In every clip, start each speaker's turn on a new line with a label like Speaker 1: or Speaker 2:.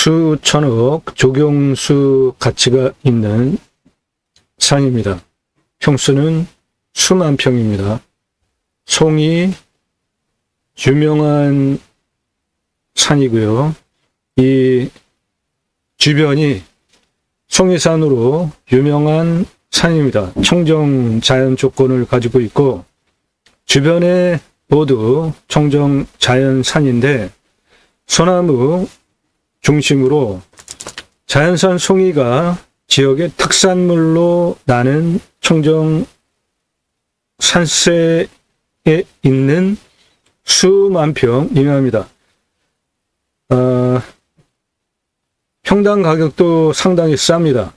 Speaker 1: 수천억 조경수 가치가 있는 산입니다. 평수는 수만 평입니다. 송이 유명한 산이고요. 이 주변이 송이산으로 유명한 산입니다. 청정 자연 조건을 가지고 있고 주변에 모두 청정 자연산인데 소나무 중심으로 자연산 송이가 지역의 특산물로 나는 청정 산세에 있는 수만 평이랍니다. 평당 가격도 상당히 쌉니다.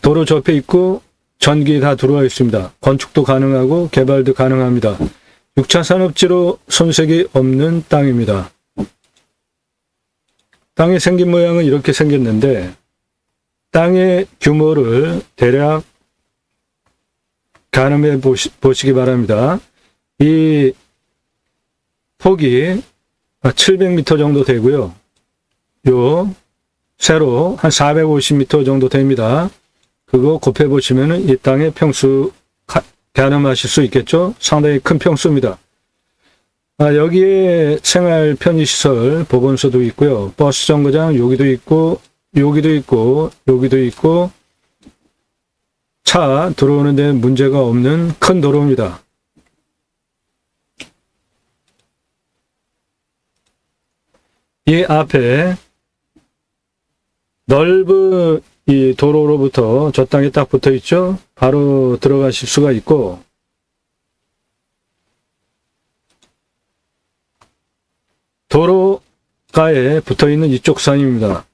Speaker 1: 도로 접해 있고 전기 다 들어와 있습니다. 건축도 가능하고 개발도 가능합니다. 6차 산업지로 손색이 없는 땅입니다. 땅의 생긴 모양은 이렇게 생겼는데 땅의 규모를 대략 가늠해 보시기 바랍니다. 이 폭이 700m 정도 되고요. 요 세로 한 450m 정도 됩니다. 그거 곱해 보시면은 이 땅의 평수 가늠하실 수 있겠죠? 상당히 큰 평수입니다. 여기에 생활 편의시설 보건소도 있고요. 버스 정거장 여기도 있고 여기도 있고 여기도 있고 차 들어오는 데 문제가 없는 큰 도로입니다. 이 앞에 넓은 이 도로로부터 저 땅에 딱 붙어 있죠. 바로 들어가실 수가 있고 도로가에 붙어 있는 이쪽 산입니다.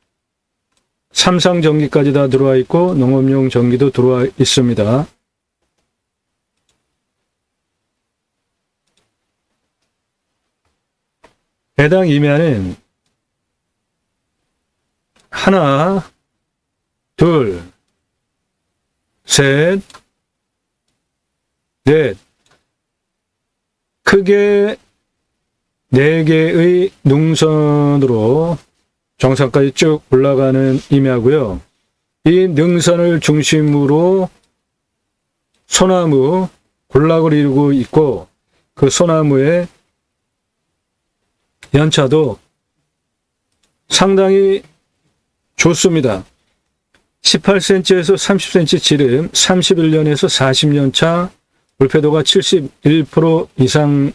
Speaker 1: 삼상 전기까지 다 들어와 있고 농업용 전기도 들어와 있습니다. 해당 임야는 하나, 둘, 셋, 넷, 크게 4개의 능선으로 정상까지 쭉 올라가는 임야고요. 이 능선을 중심으로 소나무 군락을 이루고 있고 그 소나무의 연차도 상당히 좋습니다. 18cm에서 30cm 지름, 31년에서 40년 차, 불패도가 71% 이상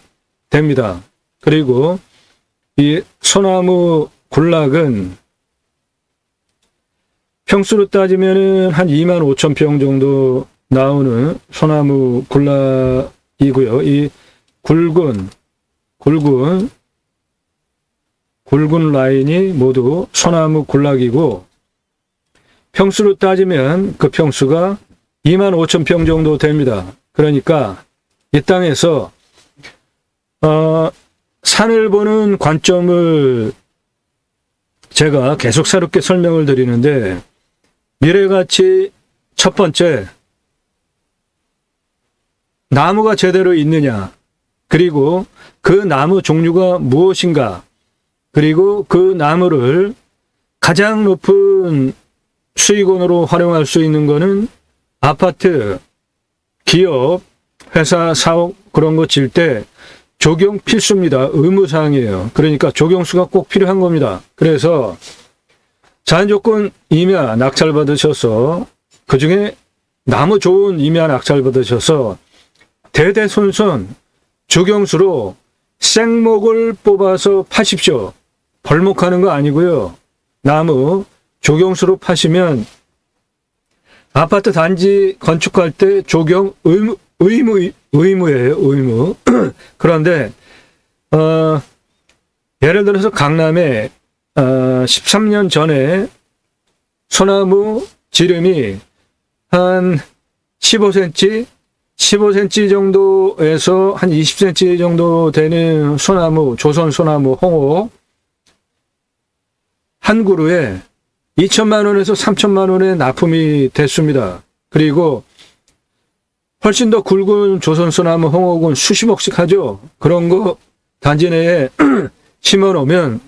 Speaker 1: 됩니다. 그리고 이 소나무 군락은 평수로 따지면은 한 25,000평 정도 나오는 소나무 군락이고요. 이 굵은 라인이 모두 소나무 군락이고 평수로 따지면 그 평수가 25,000평 정도 됩니다. 그러니까 이 땅에서 산을 보는 관점을 제가 계속 새롭게 설명을 드리는데 미래가치 첫 번째 나무가 제대로 있느냐 그리고 그 나무 종류가 무엇인가 그리고 그 나무를 가장 높은 수익원으로 활용할 수 있는 거는 아파트, 기업, 회사, 사업 그런 거 질 때 조경 필수입니다. 의무사항이에요. 그러니까 조경수가 꼭 필요한 겁니다. 그래서 자연조건 임야 낙찰받으셔서 그중에 나무 좋은 임야 낙찰받으셔서 대대손손 조경수로 생목을 뽑아서 파십시오. 벌목하는 거 아니고요. 나무 조경수로 파시면 아파트 단지 건축할 때 조경 의무예요. 의무. 그런데 예를 들어서 강남에 13년 전에 소나무 지름이 한 15cm 정도에서 한 20cm 정도 되는 소나무, 조선 소나무 홍옥 한 그루에 2천만 원에서 3천만 원의 납품이 됐습니다. 그리고 훨씬 더 굵은 조선소나무 홍옥은 수십억씩 하죠. 그런 거 단지 내에 심어 놓으면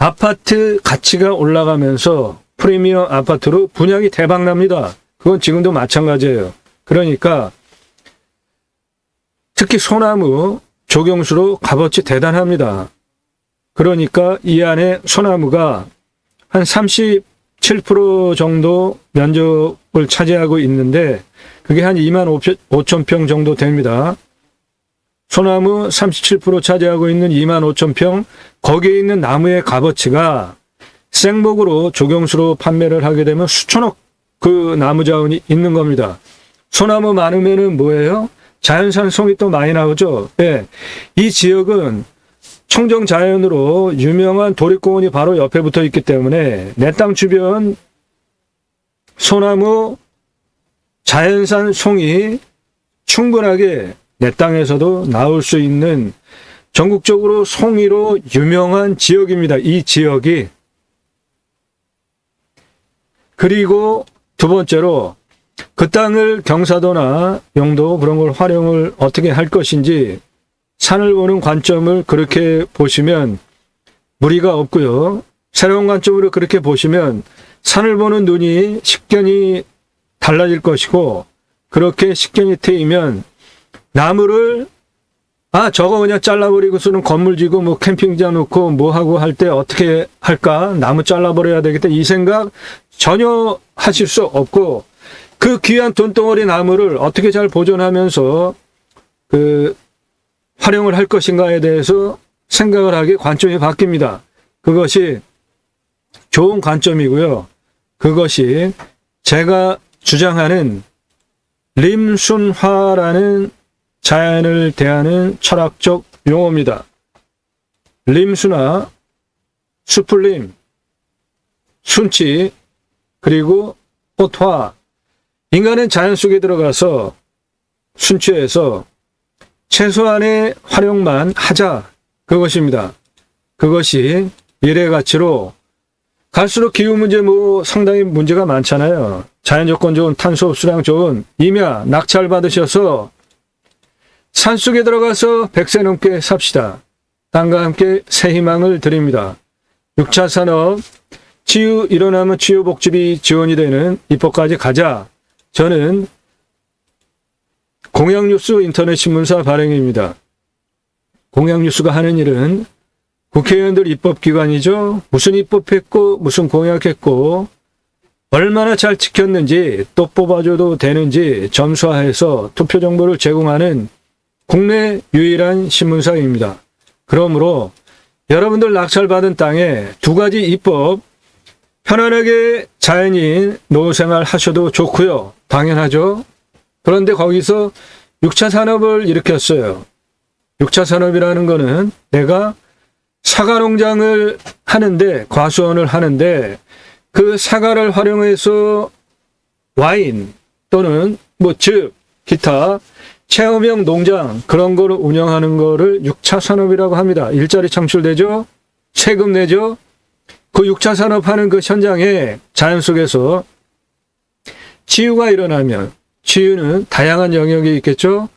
Speaker 1: 아파트 가치가 올라가면서 프리미엄 아파트로 분양이 대박 납니다. 그건 지금도 마찬가지예요. 그러니까 특히 소나무 조경수로 값어치 대단합니다. 그러니까 이 안에 소나무가 한 37% 정도 면적을 차지하고 있는데 그게 한 2만 5천 평 정도 됩니다. 소나무 37% 차지하고 있는 2만 5천 평, 거기에 있는 나무의 값어치가 생목으로 조경수로 판매를 하게 되면 수천억 그 나무 자원이 있는 겁니다. 소나무 많으면은 뭐예요? 자연산 송이 또 많이 나오죠. 예. 이 지역은 청정 자연으로 유명한 도립공원이 바로 옆에 붙어 있기 때문에 내 땅 주변 소나무, 자연산 송이 충분하게 내 땅에서도 나올 수 있는 전국적으로 송이로 유명한 지역입니다. 이 지역이. 그리고 두 번째로 그 땅을 경사도나 용도 그런 걸 활용을 어떻게 할 것인지 산을 보는 관점을 그렇게 보시면 무리가 없고요. 새로운 관점으로 그렇게 보시면 산을 보는 눈이 식견이 달라질 것이고 그렇게 식견이 트이면 나무를 저거 그냥 잘라버리고서는 건물 지고 뭐 캠핑장 놓고 뭐 하고 할 때 어떻게 할까? 나무 잘라버려야 되겠다. 이 생각 전혀 하실 수 없고 그 귀한 돈덩어리 나무를 어떻게 잘 보존하면서 활용을 할 것인가에 대해서 생각을 하게 관점이 바뀝니다. 그것이 좋은 관점이고요. 그것이 제가 주장하는 림순화라는 자연을 대하는 철학적 용어입니다. 림순화, 수풀림, 순치, 그리고 꽃화. 인간은 자연 속에 들어가서 순치해서 최소한의 활용만 하자. 그것입니다. 그것이 일의 가치로 갈수록 기후 문제 상당히 문제가 많잖아요. 자연 조건 좋은 탄소 흡수량 좋은 임야 낙찰 받으셔서 산속에 들어가서 100세 넘게 삽시다. 땅과 함께 새 희망을 드립니다. 6차 산업 치유 일어나면 치유 복지비 지원이 되는 입법까지 가자. 저는 공양뉴스 인터넷 신문사 발행입니다. 공양뉴스가 하는 일은 국회의원들 입법기관이죠. 무슨 입법했고 무슨 공약했고 얼마나 잘 지켰는지 또 뽑아줘도 되는지 점수화해서 투표 정보를 제공하는 국내 유일한 신문사입니다. 그러므로 여러분들 낙찰받은 땅에 두 가지 입법 편안하게 자연인 노후생활 하셔도 좋고요. 당연하죠. 그런데 거기서 6차 산업을 일으켰어요. 6차 산업이라는 거는 내가 사과 농장을 하는데 과수원을 하는데 그 사과를 활용해서 와인 또는 즙, 기타 체험형 농장 그런 거를 운영하는 거를 6차 산업이라고 합니다. 일자리 창출되죠? 세금 내죠? 그 6차 산업 하는 그 현장에 자연 속에서 치유가 일어나면 치유는 다양한 영역이 있겠죠?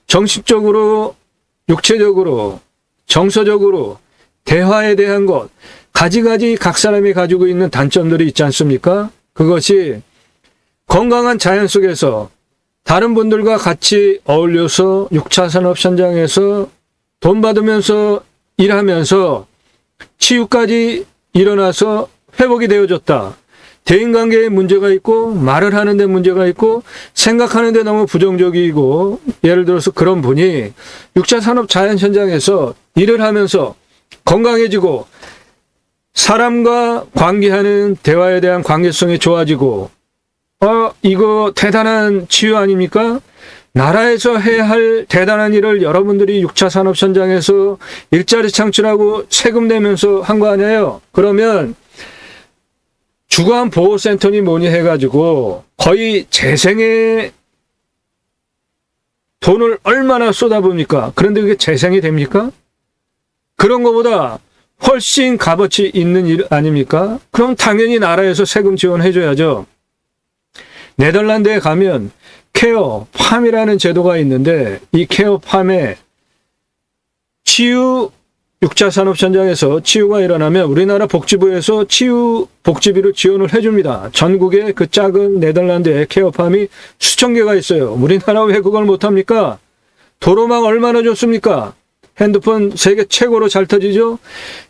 Speaker 1: 정신적으로, 육체적으로, 정서적으로 대화에 대한 것, 가지가지 각 사람이 가지고 있는 단점들이 있지 않습니까? 그것이 건강한 자연 속에서 다른 분들과 같이 어울려서 6차 산업 현장에서 돈 받으면서 일하면서 치유까지 일어나서 회복이 되어졌다. 대인관계에 문제가 있고 말을 하는데 문제가 있고 생각하는데 너무 부정적이고 예를 들어서 그런 분이 6차 산업 자연 현장에서 일을 하면서 건강해지고 사람과 관계하는 대화에 대한 관계성이 좋아지고 이거 대단한 치유 아닙니까? 나라에서 해야 할 대단한 일을 여러분들이 6차 산업 현장에서 일자리 창출하고 세금 내면서 한 거 아니에요? 그러면 주간보호센터니 뭐니 해가지고 거의 재생에 돈을 얼마나 쏟아부습니까? 그런데 그게 재생이 됩니까? 그런 것보다 훨씬 값어치 있는 일 아닙니까? 그럼 당연히 나라에서 세금 지원해줘야죠. 네덜란드에 가면 케어팜이라는 제도가 있는데 이 케어팜에 치유 6차 산업 현장에서 치유가 일어나면 우리나라 복지부에서 치유 복지비를 지원을 해줍니다. 전국에 그 작은 네덜란드의 케어팜이 수천 개가 있어요. 우리나라 왜 그걸 못합니까? 도로망 얼마나 좋습니까? 핸드폰 세계 최고로 잘 터지죠?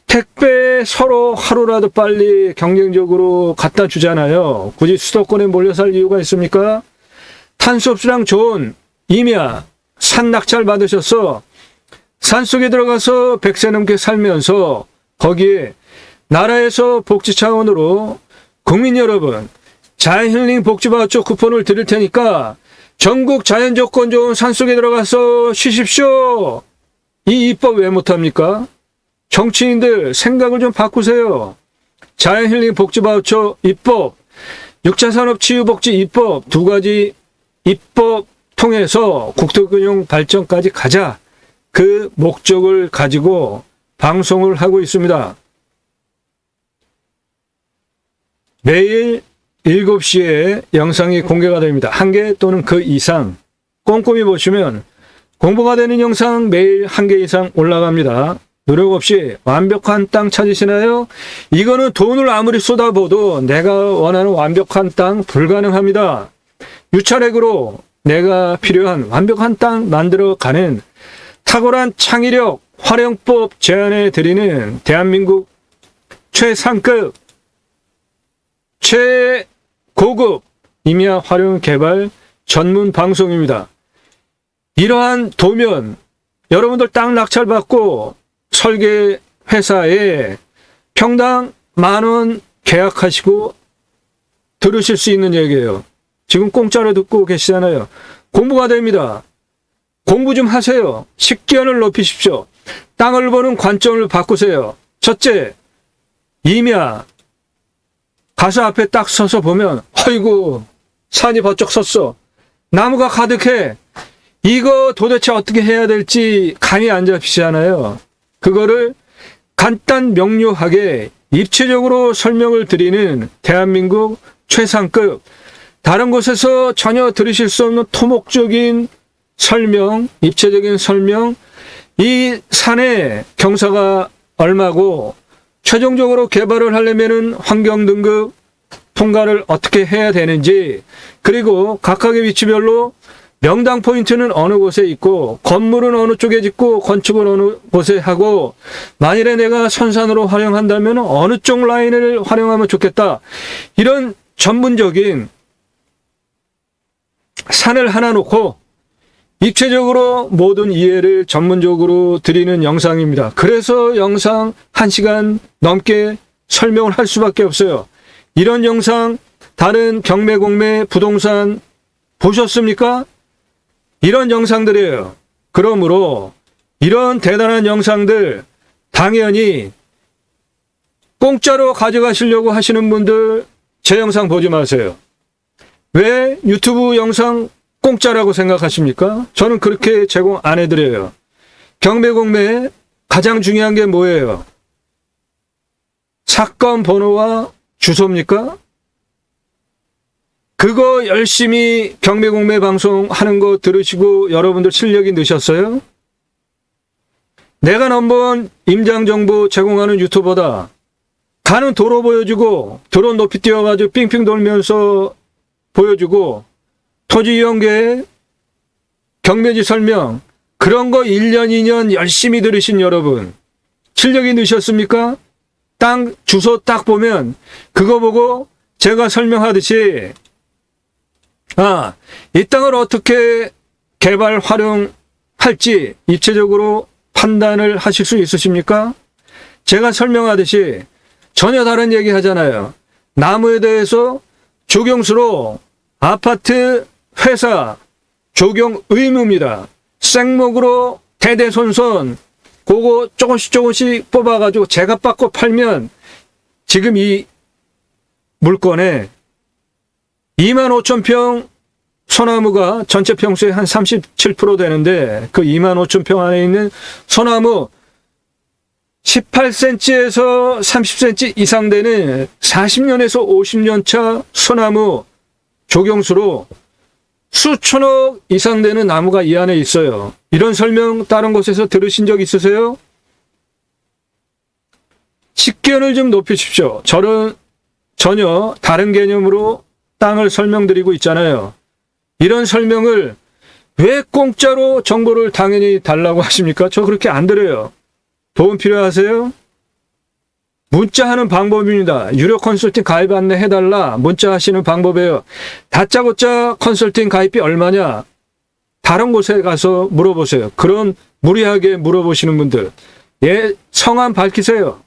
Speaker 1: 택배 서로 하루라도 빨리 경쟁적으로 갖다 주잖아요. 굳이 수도권에 몰려 살 이유가 있습니까? 탄소흡수량 좋은 임야, 산 낙찰 받으셔서 산속에 들어가서 100세 넘게 살면서 거기에 나라에서 복지 차원으로 국민 여러분 자연힐링 복지바우처 쿠폰을 드릴 테니까 전국 자연 조건 좋은 산속에 들어가서 쉬십시오. 이 입법 왜 못합니까? 정치인들 생각을 좀 바꾸세요. 자연힐링 복지바우처 입법, 6차 산업치유복지 입법 두 가지 입법 통해서 국토균형 발전까지 가자. 그 목적을 가지고 방송을 하고 있습니다. 매일 7시에 영상이 공개가 됩니다. 1개 또는 그 이상 꼼꼼히 보시면 공부가 되는 영상 매일 1개 이상 올라갑니다. 노력 없이 완벽한 땅 찾으시나요? 이거는 돈을 아무리 쏟아부어도 내가 원하는 완벽한 땅 불가능합니다. 유찰액으로 내가 필요한 완벽한 땅 만들어가는 탁월한 창의력, 활용법 제안해 드리는 대한민국 최상급, 최고급 임야 활용 개발 전문 방송입니다. 이러한 도면, 여러분들 땅 낙찰받고 설계 회사에 평당 10,000원 계약하시고 들으실 수 있는 얘기예요. 지금 공짜로 듣고 계시잖아요. 공부가 됩니다. 공부 좀 하세요. 식견을 높이십시오. 땅을 보는 관점을 바꾸세요. 첫째, 임야. 가서 앞에 딱 서서 보면 아이고 산이 번쩍 섰어. 나무가 가득해. 이거 도대체 어떻게 해야 될지 감이 안 잡히잖아요. 그거를 간단 명료하게 입체적으로 설명을 드리는 대한민국 최상급, 다른 곳에서 전혀 들으실 수 없는 토목적인 설명, 입체적인 설명, 이 산의 경사가 얼마고 최종적으로 개발을 하려면은 환경 등급 통과를 어떻게 해야 되는지, 그리고 각각의 위치별로 명당 포인트는 어느 곳에 있고 건물은 어느 쪽에 짓고 건축을 어느 곳에 하고 만일에 내가 선산으로 활용한다면 어느 쪽 라인을 활용하면 좋겠다. 이런 전문적인 산을 하나 놓고 입체적으로 모든 이해를 전문적으로 드리는 영상입니다. 그래서 영상 1시간 넘게 설명을 할 수밖에 없어요. 이런 영상 다른 경매, 공매, 부동산 보셨습니까? 이런 영상들이에요. 그러므로 이런 대단한 영상들 당연히 공짜로 가져가시려고 하시는 분들 제 영상 보지 마세요. 왜 유튜브 영상 공짜라고 생각하십니까? 저는 그렇게 제공 안 해드려요. 경매, 공매에 가장 중요한 게 뭐예요? 사건 번호와 주소입니까? 그거 열심히 경매, 공매 방송 하는 거 들으시고 여러분들 실력이 느셨어요? 내가 넘버원 임장 정보 제공하는 유튜버다. 가는 도로 보여주고 드론 높이 띄워가지고 삥삥 돌면서 보여주고 토지 이용계 경매지 설명 그런 거 1년 2년 열심히 들으신 여러분 실력이 느셨습니까? 땅 주소 딱 보면 그거 보고 제가 설명하듯이 이 땅을 어떻게 개발 활용할지 입체적으로 판단을 하실 수 있으십니까? 제가 설명하듯이 전혀 다른 얘기 하잖아요. 나무에 대해서 조경수로 아파트, 회사 조경 의무입니다. 생목으로 대대손손 그거 조금씩 뽑아가지고 제값 받고 팔면 지금 이 물건에 25,000평 소나무가 전체 평수의 한 37% 되는데 그 25,000평 안에 있는 소나무 18cm에서 30cm 이상 되는 40년에서 50년 차 소나무 조경수로 수천억 이상 되는 나무가 이 안에 있어요. 이런 설명 다른 곳에서 들으신 적 있으세요? 식견을 좀 높이십시오. 저는 전혀 다른 개념으로 땅을 설명드리고 있잖아요. 이런 설명을 왜 공짜로 정보를 당연히 달라고 하십니까? 저 그렇게 안 드려요. 도움 필요하세요? 문자하는 방법입니다. 유료 컨설팅 가입 안내 해달라. 문자하시는 방법이에요. 다짜고짜 컨설팅 가입비 얼마냐? 다른 곳에 가서 물어보세요. 그런 무리하게 물어보시는 분들. 성함 밝히세요.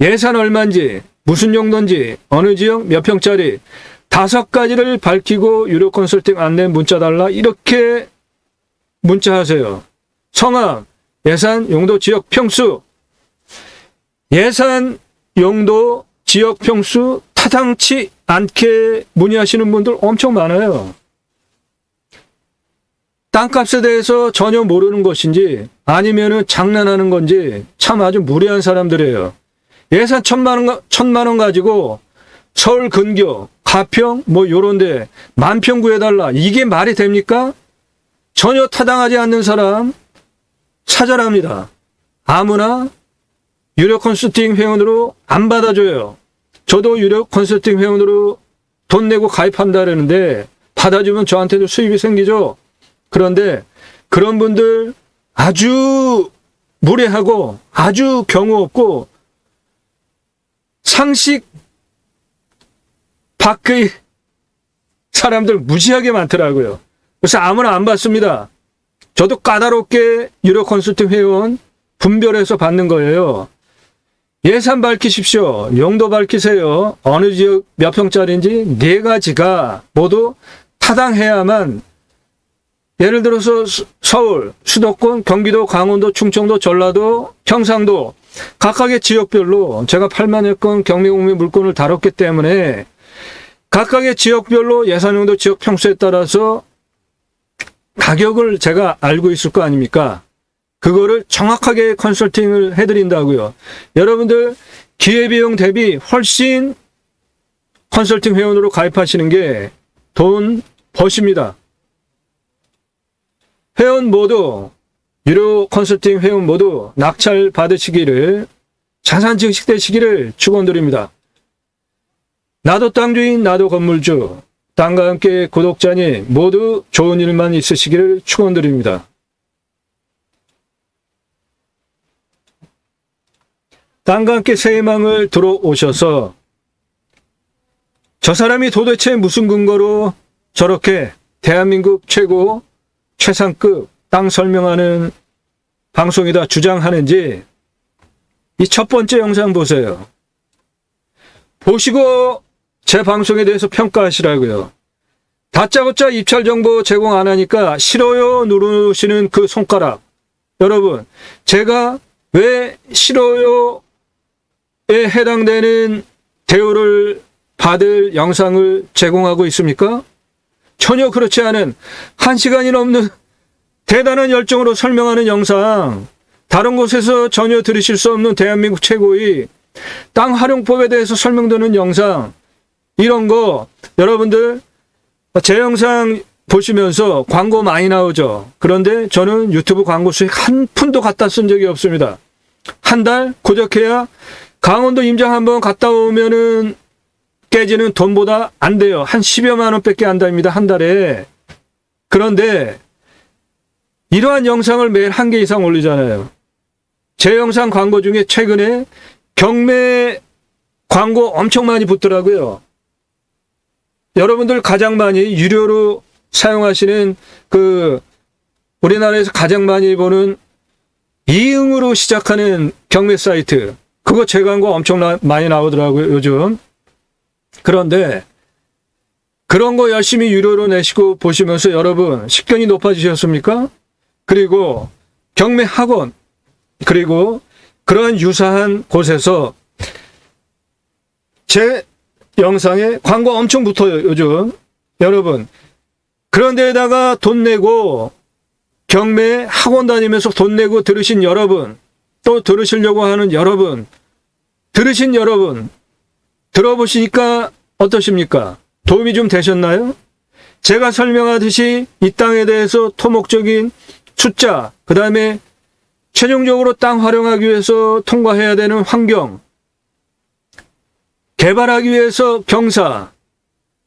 Speaker 1: 예산 얼마인지, 무슨 용도인지, 어느 지역 몇 평짜리, 5가지를 밝히고 유료 컨설팅 안내 문자 달라. 이렇게 문자하세요. 성함, 예산, 용도, 지역, 평수. 예산, 용도, 지역, 평수 타당치 않게 문의하시는 분들 엄청 많아요. 땅값에 대해서 전혀 모르는 것인지 아니면은 장난하는 건지 참 아주 무례한 사람들이에요. 예산 1,000만 원 가지고 서울 근교, 가평 뭐 요런데 10,000평 구해달라. 이게 말이 됩니까? 전혀 타당하지 않는 사람 사절합니다. 아무나 유료 컨설팅 회원으로 안 받아줘요. 저도 유료 컨설팅 회원으로 돈 내고 가입한다 그러는데 받아주면 저한테도 수입이 생기죠. 그런데 그런 분들 아주 무례하고 아주 경우 없고 상식 밖의 사람들 무지하게 많더라고요. 그래서 아무나 안 받습니다. 저도 까다롭게 유료 컨설팅 회원 분별해서 받는 거예요. 예산 밝히십시오. 용도 밝히세요. 어느 지역 몇 평짜리인지 4가지가 모두 타당해야만, 예를 들어서 서울, 수도권, 경기도, 강원도, 충청도, 전라도, 경상도 각각의 지역별로 제가 8만여 건 경매공매 물건을 다뤘기 때문에 각각의 지역별로 예산용도 지역 평수에 따라서 가격을 제가 알고 있을 거 아닙니까? 그거를 정확하게 컨설팅을 해드린다고요. 여러분들 기회비용 대비 훨씬 컨설팅 회원으로 가입하시는 게 돈 버십니다. 회원 모두, 유료 컨설팅 회원 모두 낙찰 받으시기를, 자산 증식되시기를 축원드립니다. 나도 땅주인, 나도 건물주, 땅과 함께 구독자님 모두 좋은 일만 있으시기를 축원드립니다. 땅과 함께 새 희망을 들어오셔서 저 사람이 도대체 무슨 근거로 저렇게 대한민국 최고 최상급 땅 설명하는 방송이다 주장하는지 이 첫 번째 영상 보세요. 보시고 제 방송에 대해서 평가하시라고요. 다짜고짜 입찰 정보 제공 안 하니까 싫어요 누르시는 그 손가락. 여러분, 제가 왜 싫어요에 해당되는 대우를 받을 영상을 제공하고 있습니까? 전혀 그렇지 않은 1시간이 넘는 대단한 열정으로 설명하는 영상, 다른 곳에서 전혀 들으실 수 없는 대한민국 최고의 땅 활용법에 대해서 설명되는 영상, 이런 거 여러분들 제 영상 보시면서 광고 많이 나오죠. 그런데 저는 유튜브 광고 수익 한 푼도 갖다 쓴 적이 없습니다. 한 달 고적해야 강원도 임장 한번 갔다 오면은 깨지는 돈보다 안 돼요. 한 10여만 원밖에 안 됩니다. 한 달에. 그런데 이러한 영상을 매일 1개 이상 올리잖아요. 제 영상 광고 중에 최근에 경매 광고 엄청 많이 붙더라고요. 여러분들 가장 많이 유료로 사용하시는 우리나라에서 가장 많이 보는 이응으로 시작하는 경매 사이트, 그거 제 광고 엄청 많이 나오더라고요, 요즘. 그런데 그런 거 열심히 유료로 내시고 보시면서 여러분 식견이 높아지셨습니까? 그리고 경매 학원, 그리고 그러한 유사한 곳에서 제 영상에 광고 엄청 붙어요, 요즘. 여러분, 그런 데에다가 돈 내고 경매 학원 다니면서 돈 내고 들으신 여러분, 또 들으시려고 하는 여러분, 들으신 여러분, 들어보시니까 어떠십니까? 도움이 좀 되셨나요? 제가 설명하듯이 이 땅에 대해서 토목적인 숫자, 그 다음에 최종적으로 땅 활용하기 위해서 통과해야 되는 환경, 개발하기 위해서 경사,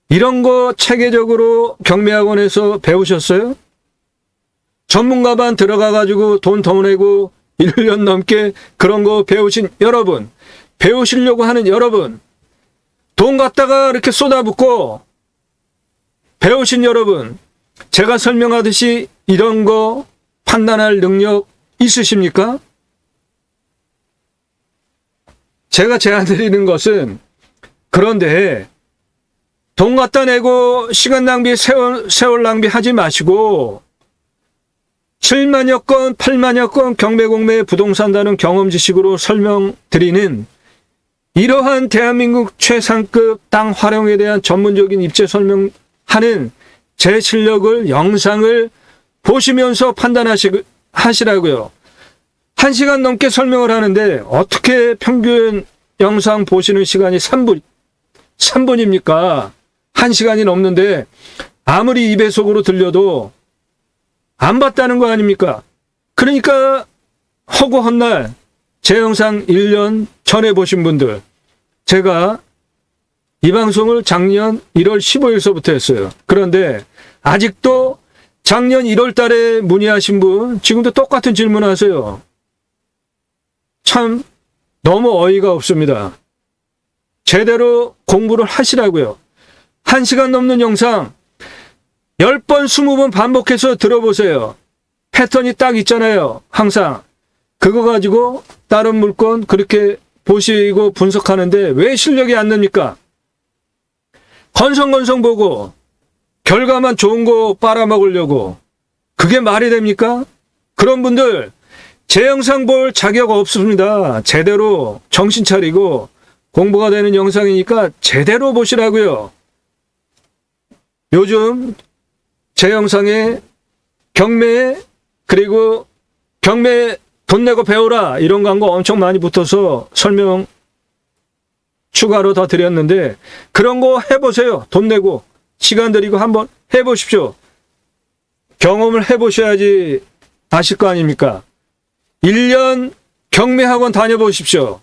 Speaker 1: 이런 거 체계적으로 경매학원에서 배우셨어요? 전문가반 들어가가지고 돈 더 내고 1년 넘게 그런 거 배우신 여러분, 배우시려고 하는 여러분, 돈 갖다가 이렇게 쏟아붓고 배우신 여러분, 제가 설명하듯이 이런 거 판단할 능력 있으십니까? 제가 제안드리는 것은, 그런데 돈 갖다 내고 시간 낭비, 세월 낭비하지 마시고 7만여 건, 8만여 건 경매공매 부동산 다는 경험 지식으로 설명드리는 이러한 대한민국 최상급 땅 활용에 대한 전문적인 입지 설명하는 제 실력을, 영상을 보시면서 판단하시라고요. 1시간 넘게 설명을 하는데 어떻게 평균 영상 보시는 시간이 3분입니까? 1시간이 넘는데 아무리 2배속으로 들려도 안 봤다는 거 아닙니까? 그러니까 허구 헛날 제 영상 1년 전에 보신 분들, 제가 이 방송을 작년 1월 15일서부터 했어요. 그런데 아직도 작년 1월 달에 문의하신 분 지금도 똑같은 질문 하세요. 참 너무 어이가 없습니다. 제대로 공부를 하시라고요. 1시간 넘는 영상 10번, 20번 반복해서 들어보세요. 패턴이 딱 있잖아요. 항상. 그거 가지고 다른 물건 그렇게 보시고 분석하는데 왜 실력이 안 납니까? 건성건성 보고 결과만 좋은 거 빨아먹으려고. 그게 말이 됩니까? 그런 분들 제 영상 볼 자격 없습니다. 제대로 정신 차리고 공부가 되는 영상이니까 제대로 보시라고요. 요즘 제 영상에 경매, 그리고 경매 돈 내고 배우라 이런 광고 엄청 많이 붙어서 설명 추가로 더 드렸는데 그런 거 해보세요. 돈 내고 시간 들이고 한번 해보십시오. 경험을 해보셔야지 아실 거 아닙니까? 1년 경매학원 다녀보십시오.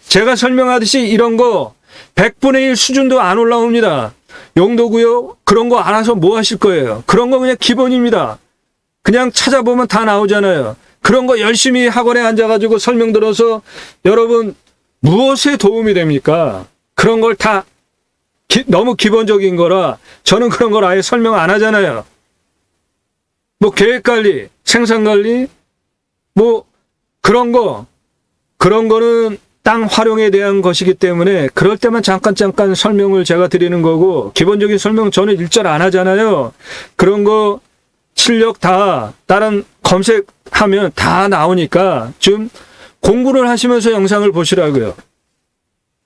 Speaker 1: 제가 설명하듯이 이런 거 100분의 1 수준도 안 올라옵니다. 용도구역 그런 거 알아서 뭐 하실 거예요? 그런 거 그냥 기본입니다. 그냥 찾아보면 다 나오잖아요. 그런 거 열심히 학원에 앉아가지고 설명 들어서 여러분 무엇에 도움이 됩니까? 그런 걸 다 너무 기본적인 거라 저는 그런 걸 아예 설명 안 하잖아요. 뭐 계획관리, 생산관리, 뭐 그런 거는 땅 활용에 대한 것이기 때문에 그럴 때만 잠깐 설명을 제가 드리는 거고 기본적인 설명 저는 일절 안 하잖아요. 그런 거 실력 다 다른 검색하면 다 나오니까 좀 공부를 하시면서 영상을 보시라고요.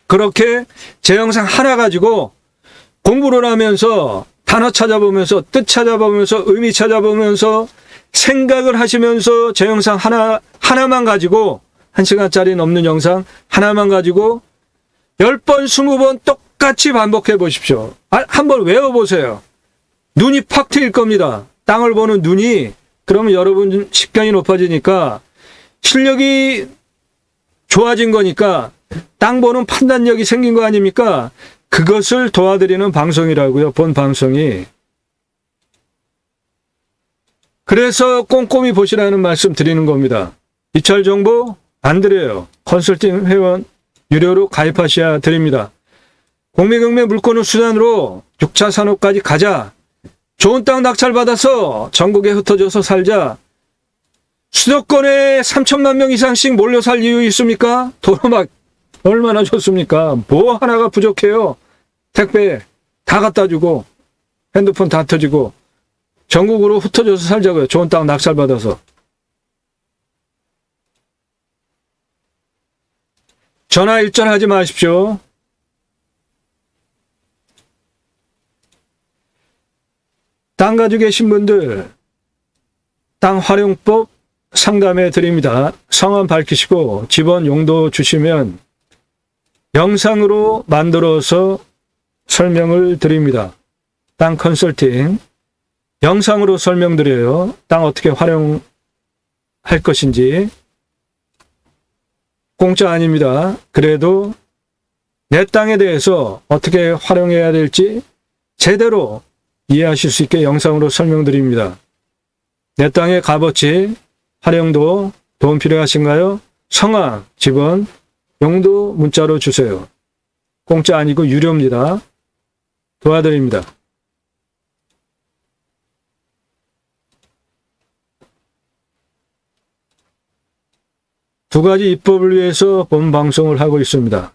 Speaker 1: 그렇게 제 영상 하나 가지고 공부를 하면서 단어 찾아보면서 뜻 찾아보면서 의미 찾아보면서 생각을 하시면서 제 영상 하나만 가지고 1시간짜리 넘는 영상 하나만 가지고 10번, 20번 똑같이 반복해 보십시오. 한번 외워보세요. 눈이 팍 트일 겁니다. 땅을 보는 눈이. 그러면 여러분 식견이 높아지니까 실력이 좋아진 거니까 땅 보는 판단력이 생긴 거 아닙니까? 그것을 도와드리는 방송이라고요. 본 방송이. 그래서 꼼꼼히 보시라는 말씀 드리는 겁니다. 입찰 정보 안 드려요. 컨설팅 회원 유료로 가입하셔야 드립니다. 공매경매 물건을 수단으로 6차 산업까지 가자. 좋은 땅 낙찰받아서 전국에 흩어져서 살자. 수도권에 3천만 명 이상씩 몰려 살 이유 있습니까? 도로막 얼마나 좋습니까? 뭐 하나가 부족해요. 택배 다 갖다 주고 핸드폰 다 터지고 전국으로 흩어져서 살자고요. 좋은 땅 낙찰받아서. 전화 일절하지 마십시오. 땅 가지고 계신 분들 땅 활용법 상담해 드립니다. 성함 밝히시고 집원 용도 주시면 영상으로 만들어서 설명을 드립니다. 땅 컨설팅 영상으로 설명드려요. 땅 어떻게 활용할 것인지. 공짜 아닙니다. 그래도 내 땅에 대해서 어떻게 활용해야 될지 제대로 이해하실 수 있게 영상으로 설명드립니다. 내 땅의 값어치, 활용도 도움 필요하신가요? 성함, 집은, 용도 문자로 주세요. 공짜 아니고 유료입니다. 도와드립니다. 두 가지 입법을 위해서 본 방송을 하고 있습니다.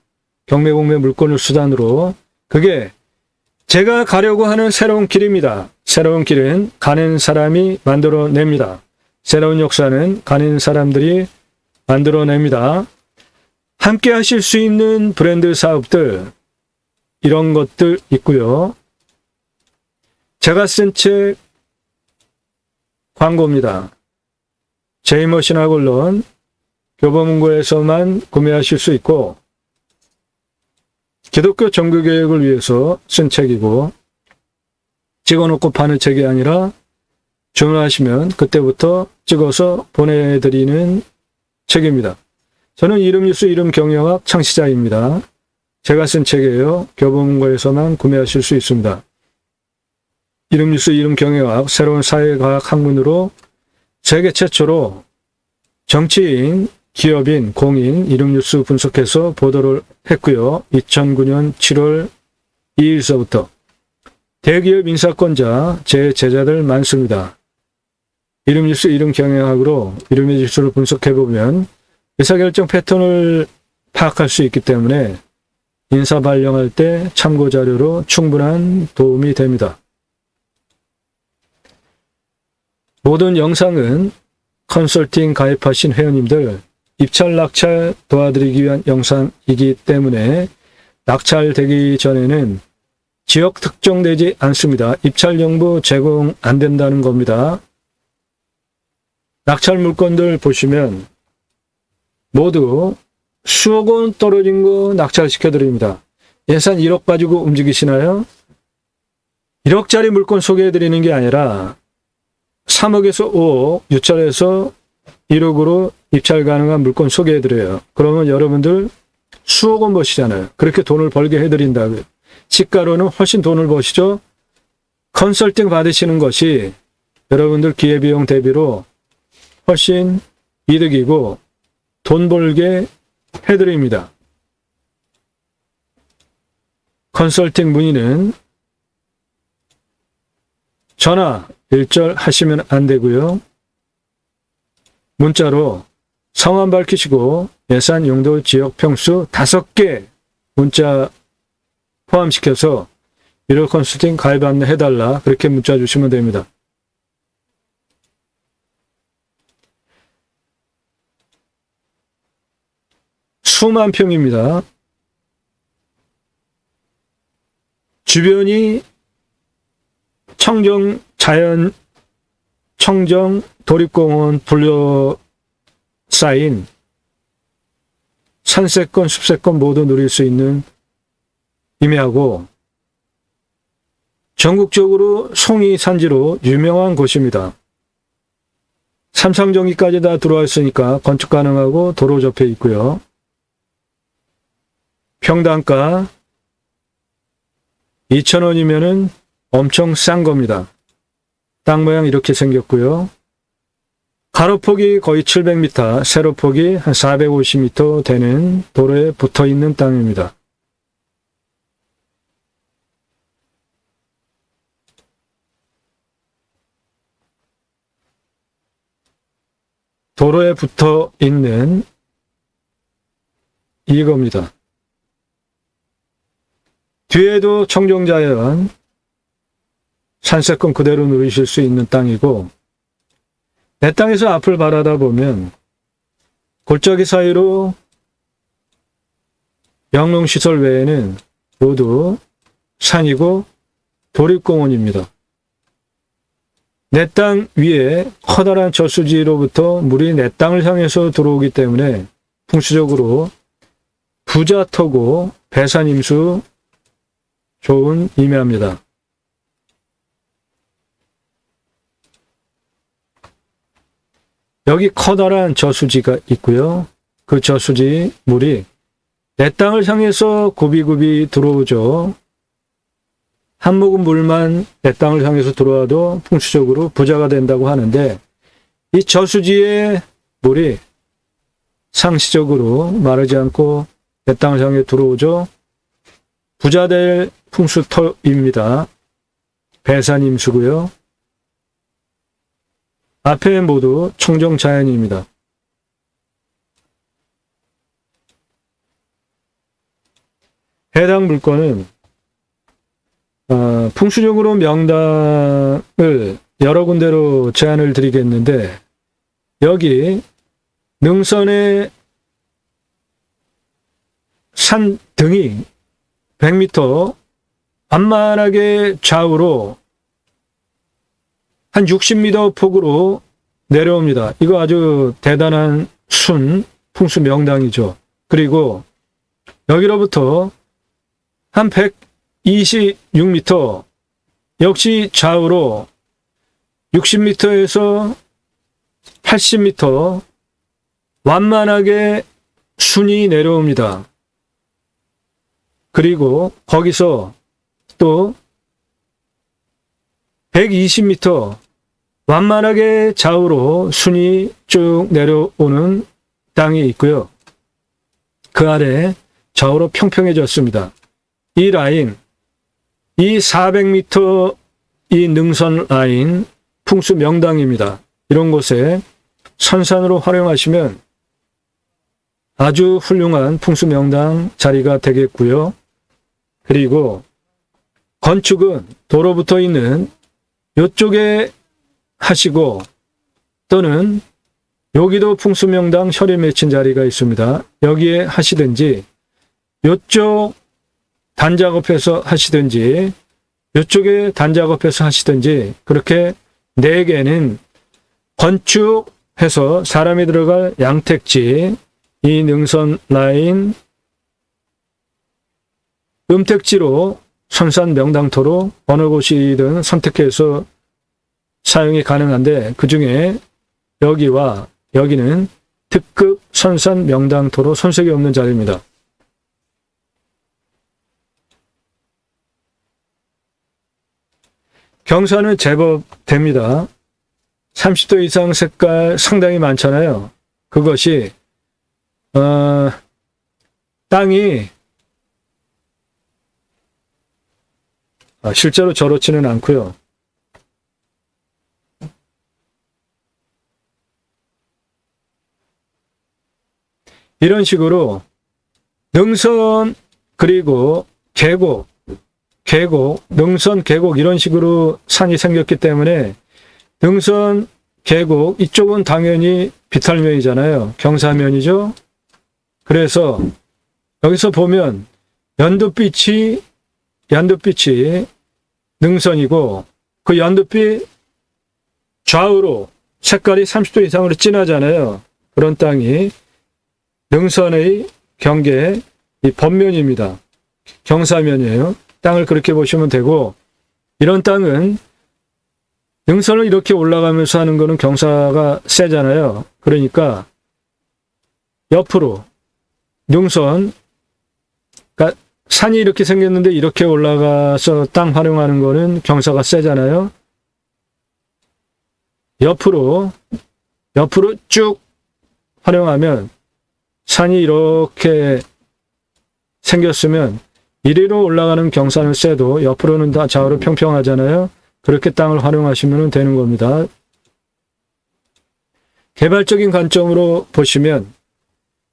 Speaker 1: 경매공매 물권을 수단으로. 그게 제가 가려고 하는 새로운 길입니다. 새로운 길은 가는 사람이 만들어냅니다. 새로운 역사는 가는 사람들이 만들어냅니다. 함께 하실 수 있는 브랜드 사업들, 이런 것들 있고요. 제가 쓴 책 광고입니다. 제이머신학원론 교보문고에서만 구매하실 수 있고, 기독교 종교교육을 위해서 쓴 책이고, 찍어놓고 파는 책이 아니라 주문하시면 그때부터 찍어서 보내드리는 책입니다. 저는 이름뉴스 이름경영학 창시자입니다. 제가 쓴 책이에요. 교보문고에서만 구매하실 수 있습니다. 이름뉴스 이름경영학, 새로운 사회과학 학문으로 세계 최초로 정치인, 기업인, 공인, 이름뉴스 분석해서 보도를 했고요. 2009년 7월 2일서부터 대기업 인사권자, 제 제자들 많습니다. 이름뉴스 이름경영학으로 이름의 지수를 분석해보면 의사결정 패턴을 파악할 수 있기 때문에 인사 발령할 때 참고자료로 충분한 도움이 됩니다. 모든 영상은 컨설팅 가입하신 회원님들 입찰 낙찰 도와드리기 위한 영상이기 때문에 낙찰되기 전에는 지역 특정되지 않습니다. 입찰 정보 제공 안 된다는 겁니다. 낙찰 물건들 보시면 모두 수억 원 떨어진 거 낙찰시켜 드립니다. 예산 1억 가지고 움직이시나요? 1억짜리 물건 소개해 드리는 게 아니라 3억에서 5억, 유찰해서 1억으로 입찰 가능한 물건 소개해 드려요. 그러면 여러분들 수억 원 버시잖아요. 그렇게 돈을 벌게 해 드린다고요. 시가로는 훨씬 돈을 버시죠. 컨설팅 받으시는 것이 여러분들 기회비용 대비로 훨씬 이득이고 돈 벌게 해드립니다. 컨설팅 문의는 전화 일절 하시면 안 되고요. 문자로 성함 밝히시고 예산, 용도, 지역, 평수 5개 문자 포함시켜서 유료 컨설팅 가입 안내 해달라, 그렇게 문자 주시면 됩니다. 수만 평입니다. 주변이 청정 자연, 청정 도립공원 둘러싸인 산세권, 숲세권 모두 누릴 수 있는 임야고 전국적으로 송이 산지로 유명한 곳입니다. 삼상정리까지 다 들어와 있으니까 건축 가능하고 도로 접해 있고요. 평당가 2,000원이면은 엄청 싼 겁니다. 땅 모양 이렇게 생겼고요. 가로폭이 거의 700m, 세로폭이 한 450m 되는 도로에 붙어 있는 땅입니다. 도로에 붙어 있는 이겁니다. 뒤에도 청정자연, 산세권 그대로 누리실 수 있는 땅이고, 내 땅에서 앞을 바라다 보면 골짜기 사이로 영농시설 외에는 모두 산이고 도립공원입니다. 내 땅 위에 커다란 저수지로부터 물이 내 땅을 향해서 들어오기 때문에 풍수적으로 부자토고 배산임수 좋은 임야입니다. 여기 커다란 저수지가 있고요. 그 저수지 물이 내 땅을 향해서 굽이굽이 들어오죠. 한 모금 물만 내 땅을 향해서 들어와도 풍수적으로 부자가 된다고 하는데, 이 저수지의 물이 상시적으로 마르지 않고 내 땅을 향해 들어오죠. 부자 될 풍수터입니다. 배산임수고요. 앞에 모두 청정자연입니다. 해당 물건은 풍수적으로 명당을 여러 군데로 제안을 드리겠는데, 여기 능선의 산 등이 100m 완만하게 좌우로 한 60m 폭으로 내려옵니다. 이거 아주 대단한 풍수 명당이죠. 그리고 여기로부터 한 126m 역시 좌우로 60m에서 80m 완만하게 순이 내려옵니다. 그리고 거기서 또 120m 완만하게 좌우로 순이 쭉 내려오는 땅이 있고요. 그 아래 좌우로 평평해졌습니다. 이 라인, 이 400m 이 능선 라인 풍수 명당입니다. 이런 곳에 선산으로 활용하시면 아주 훌륭한 풍수 명당 자리가 되겠고요. 그리고 건축은 도로부터 있는 이쪽에 하시고, 또는 여기도 풍수 명당 혈이 맺힌 자리가 있습니다. 여기에 하시든지, 이쪽 단작업해서 하시든지, 이쪽에 단작업해서 하시든지, 그렇게 4개는 건축해서 사람이 들어갈 양택지, 이 능선 라인 음택지로 선산 명당토로 어느 곳이든 선택해서 사용이 가능한데, 그 중에 여기와 여기는 특급 선산 명당토로 손색이 없는 자리입니다. 경사는 제법 됩니다. 30도 이상 색깔 상당히 많잖아요. 그것이 땅이 실제로 저렇지는 않고요. 이런 식으로 능선 그리고 계곡, 능선, 계곡 이런 식으로 산이 생겼기 때문에 능선, 계곡 이쪽은 당연히 비탈면이잖아요. 경사면이죠. 그래서 여기서 보면 연두빛이 능선이고, 그 연두빛 좌우로 색깔이 30도 이상으로 진하잖아요. 그런 땅이 능선의 경계 이 번면입니다. 경사면이에요. 땅을 그렇게 보시면 되고, 이런 땅은 능선을 이렇게 올라가면서 하는 거는 경사가 세잖아요. 그러니까 옆으로 능선, 그러니까 산이 이렇게 생겼는데 이렇게 올라가서 땅 활용하는 거는 경사가 세잖아요. 옆으로 쭉 활용하면, 산이 이렇게 생겼으면 이리로 올라가는 경사는 세도 옆으로는 다 좌우로 평평하잖아요. 그렇게 땅을 활용하시면 되는 겁니다. 개발적인 관점으로 보시면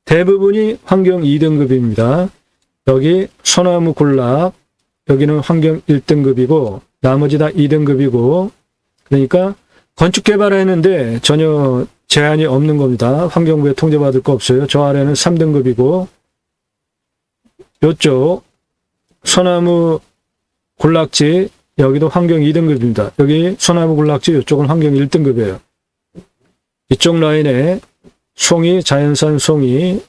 Speaker 1: 대부분이 환경 2등급입니다. 여기 소나무 군락, 여기는 환경 1등급이고 나머지 다 2등급이고, 그러니까 건축 개발했는데 전혀 제한이 없는 겁니다. 환경부에 통제받을 거 없어요. 저 아래는 3등급이고, 이쪽 소나무 군락지 여기도 환경 2등급입니다. 여기 소나무 군락지 이쪽은 환경 1등급이에요. 이쪽 라인에 송이, 자연산 송이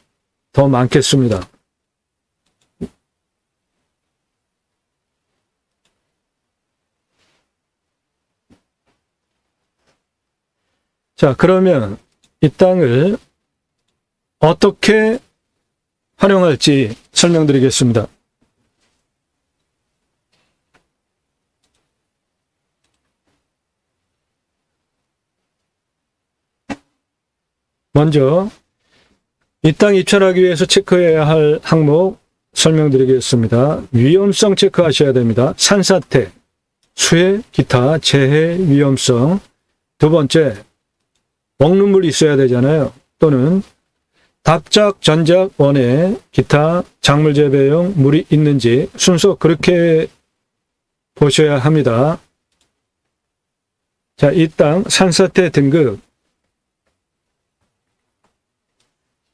Speaker 1: 더 많겠습니다. 자, 그러면 이 땅을 어떻게 활용할지 설명드리겠습니다. 먼저 이 땅 입찰하기 위해서 체크해야 할 항목 설명드리겠습니다. 위험성 체크하셔야 됩니다. 산사태, 수해, 기타, 재해 위험성. 두 번째, 먹는 물 있어야 되잖아요. 또는 답작, 전작, 원해, 기타, 작물 재배용 물이 있는지 순서 그렇게 보셔야 합니다. 자, 이 땅 산사태 등급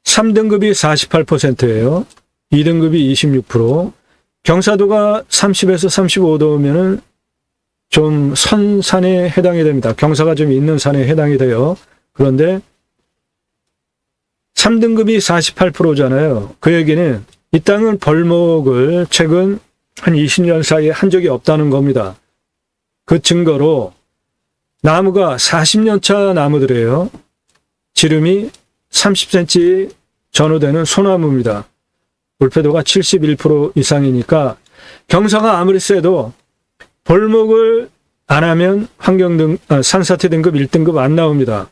Speaker 1: 3등급이 48%예요. 2등급이 26%. 경사도가 30에서 35도면은 좀 선산에 해당이 됩니다. 경사가 좀 있는 산에 해당이 돼요. 그런데 3등급이 48%잖아요. 그 얘기는 이 땅은 벌목을 최근 한 20년 사이에 한 적이 없다는 겁니다. 그 증거로 나무가 40년 차 나무들이에요. 지름이 30cm 전후되는 소나무입니다. 물패도가 71% 이상이니까 경사가 아무리 세도 벌목을 안 하면 산사태 등급 1등급 안 나옵니다.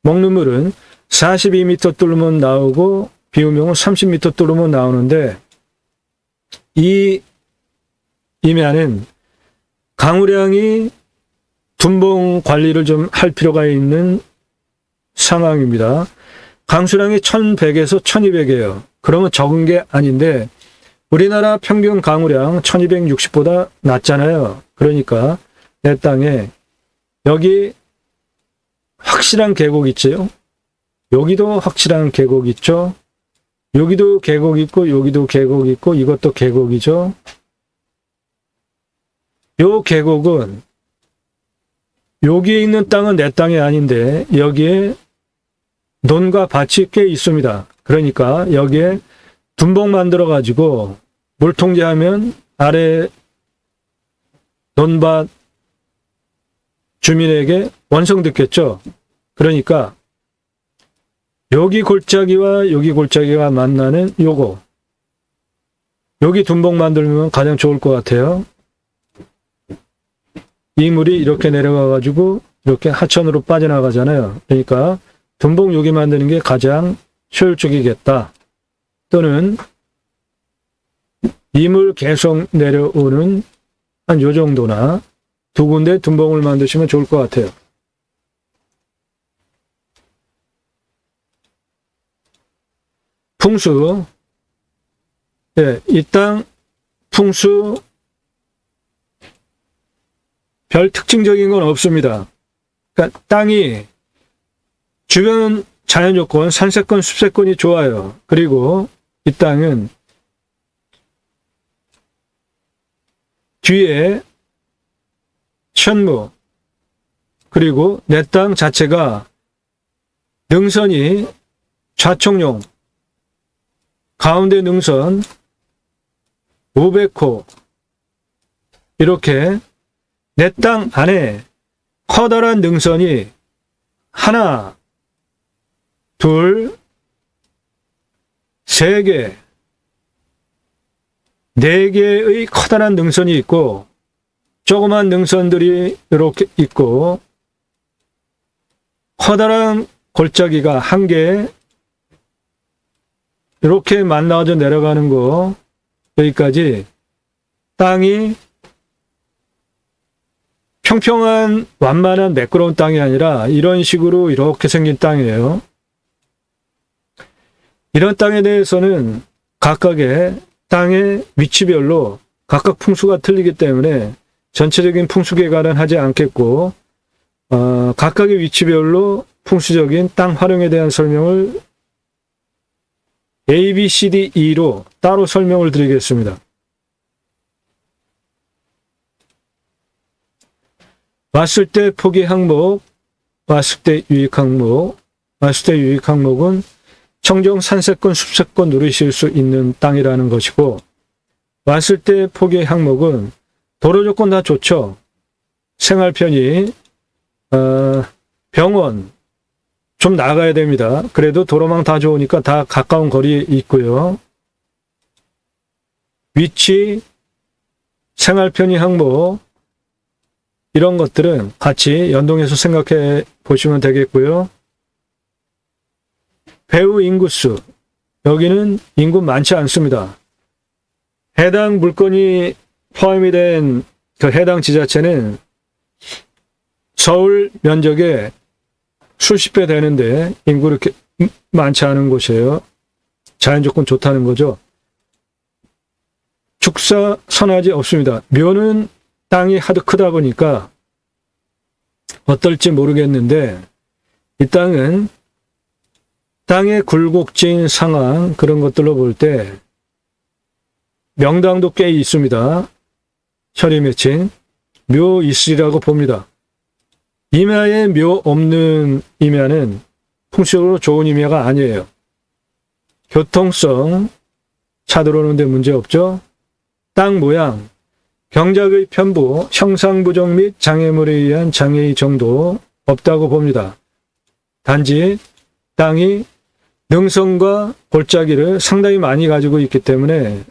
Speaker 1: 먹는 물은 42m 뚫으면 나오고 비우명은 30m 뚫으면 나오는데 이 임야는 강우량이 둔봉 관리를 좀 할 필요가 있는 상황입니다. 강수량이 1100에서 1200이에요. 그러면 적은 게 아닌데 우리나라 평균 강우량 1260보다 낮잖아요. 그러니까 내 땅에 여기 확실한 계곡 있죠. 여기도 확실한 계곡 있죠. 여기도 계곡 있고 여기도 계곡 있고 이것도 계곡이죠. 요 계곡은 여기에 있는 땅은 내 땅이 아닌데 여기에 논과 밭이 꽤 있습니다. 그러니까 여기에 둔봉 만들어 가지고 물 통제하면 아래 논밭 주민에게 원성듣겠죠. 그러니까 여기 골짜기와 여기 골짜기가 만나는 요거 여기 둔봉 만들면 가장 좋을 것 같아요. 이 물이 이렇게 내려가 가지고 이렇게 하천으로 빠져나가잖아요. 그러니까 둔봉 여기 만드는 게 가장 효율적이겠다. 또는 이물 계속 내려오는 한 요 정도나 두 군데 둔봉을 만드시면 좋을 것 같아요. 풍수. 예, 이 땅 풍수 별 특징적인 건 없습니다. 그러니까 땅이 주변 자연조건, 산세권, 숲세권이 좋아요. 그리고 이 땅은 뒤에 천무, 그리고 내 땅 자체가 능선이 좌청룡, 가운데 능선 500호, 이렇게 내 땅 안에 커다란 능선이 하나, 둘, 세 개, 네 개의 커다란 능선이 있고 조그만 능선들이 이렇게 있고 커다란 골짜기가 한 개 이렇게 만나서 내려가는 거 여기까지 땅이 평평한 완만한 매끄러운 땅이 아니라 이런 식으로 이렇게 생긴 땅이에요. 이런 땅에 대해서는 각각의 땅의 위치별로 각각 풍수가 틀리기 때문에 전체적인 풍수 계획은 하지 않겠고 각각의 위치별로 풍수적인 땅 활용에 대한 설명을 A, B, C, D, E로 따로 설명을 드리겠습니다. 왔을 때 포기 항목, 왔을 때 유익 항목, 왔을 때 유익 항목은 청정 산세권, 숲세권 누리실 수 있는 땅이라는 것이고 왔을 때 포기 항목은 도로 조건 다 좋죠. 생활 편의, 병원 좀 나가야 됩니다. 그래도 도로망 다 좋으니까 다 가까운 거리에 있고요. 위치, 생활 편의 항목 이런 것들은 같이 연동해서 생각해 보시면 되겠고요. 배후 인구수, 여기는 인구 많지 않습니다. 해당 물건이 포함이 된 그 해당 지자체는 서울 면적의 수십 배 되는데 인구 이렇게 많지 않은 곳이에요. 자연 조건 좋다는 거죠. 축사 선화지 없습니다. 묘는 땅이 하도 크다 보니까 어떨지 모르겠는데 이 땅은 땅의 굴곡진 상황 그런 것들로 볼 때 명당도 꽤 있습니다. 혈이 맺힌 묘 있으리라고 봅니다. 임야에 묘 없는 임야는 풍수적으로 좋은 임야가 아니에요. 교통성, 차 들어오는데 문제 없죠. 땅 모양, 경작의 편부, 형상 부족 및 장애물에 의한 장애의 정도 없다고 봅니다. 단지 땅이 능선과 골짜기를 상당히 많이 가지고 있기 때문에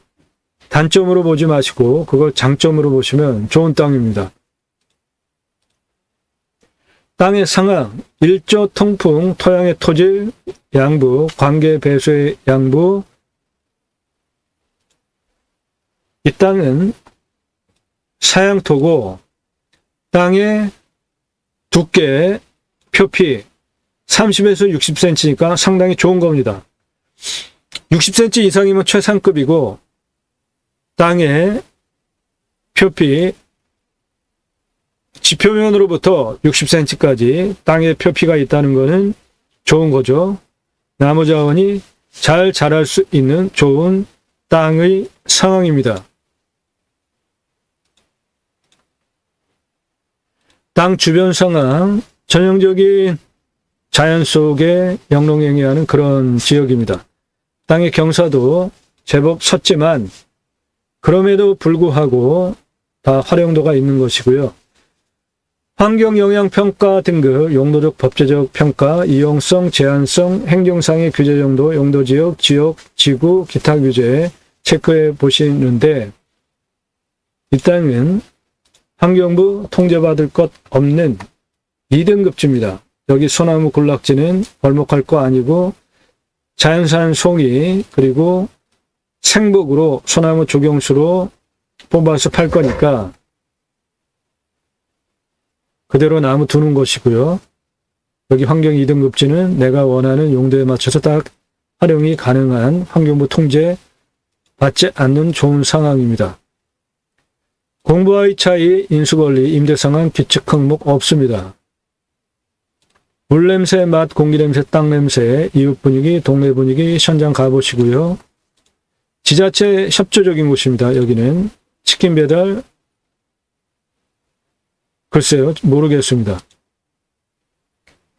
Speaker 1: 단점으로 보지 마시고 그걸 장점으로 보시면 좋은 땅입니다. 땅의 상황, 일조 통풍, 토양의 토질, 양부, 관계 배수의 양부. 이 땅은 사양토고 땅의 두께, 표피 30에서 60cm니까 상당히 좋은 겁니다. 60cm 이상이면 최상급이고 땅의 표피 지표면으로부터 60cm까지 땅의 표피가 있다는 것은 좋은 거죠. 나무 자원이 잘 자랄 수 있는 좋은 땅의 상황입니다. 땅 주변 상황, 전형적인 자연 속에 영롱행위하는 그런 지역입니다. 땅의 경사도 제법 섰지만 그럼에도 불구하고 다 활용도가 있는 것이고요. 환경영향평가 등급, 용도적 법제적 평가, 이용성, 제한성, 행정상의 규제 정도, 용도지역, 지역, 지구, 기타 규제 체크해 보시는데 이 땅은 환경부 통제받을 것 없는 2등급지입니다. 여기 소나무 군락지는 벌목할 거 아니고 자연산 송이 그리고 생복으로 소나무 조경수로 뽑아서 팔 거니까 그대로 나무 두는 것이고요. 여기 환경 2등급지는 내가 원하는 용도에 맞춰서 딱 활용이 가능한 환경부 통제 받지 않는 좋은 상황입니다. 공부와의 차이, 인수권리, 임대상황, 규칙 항목 없습니다. 물냄새, 맛, 공기냄새, 땅냄새, 이웃 분위기, 동네 분위기, 현장 가보시고요. 지자체 협조적인 곳입니다. 여기는 치킨 배달, 글쎄요, 모르겠습니다.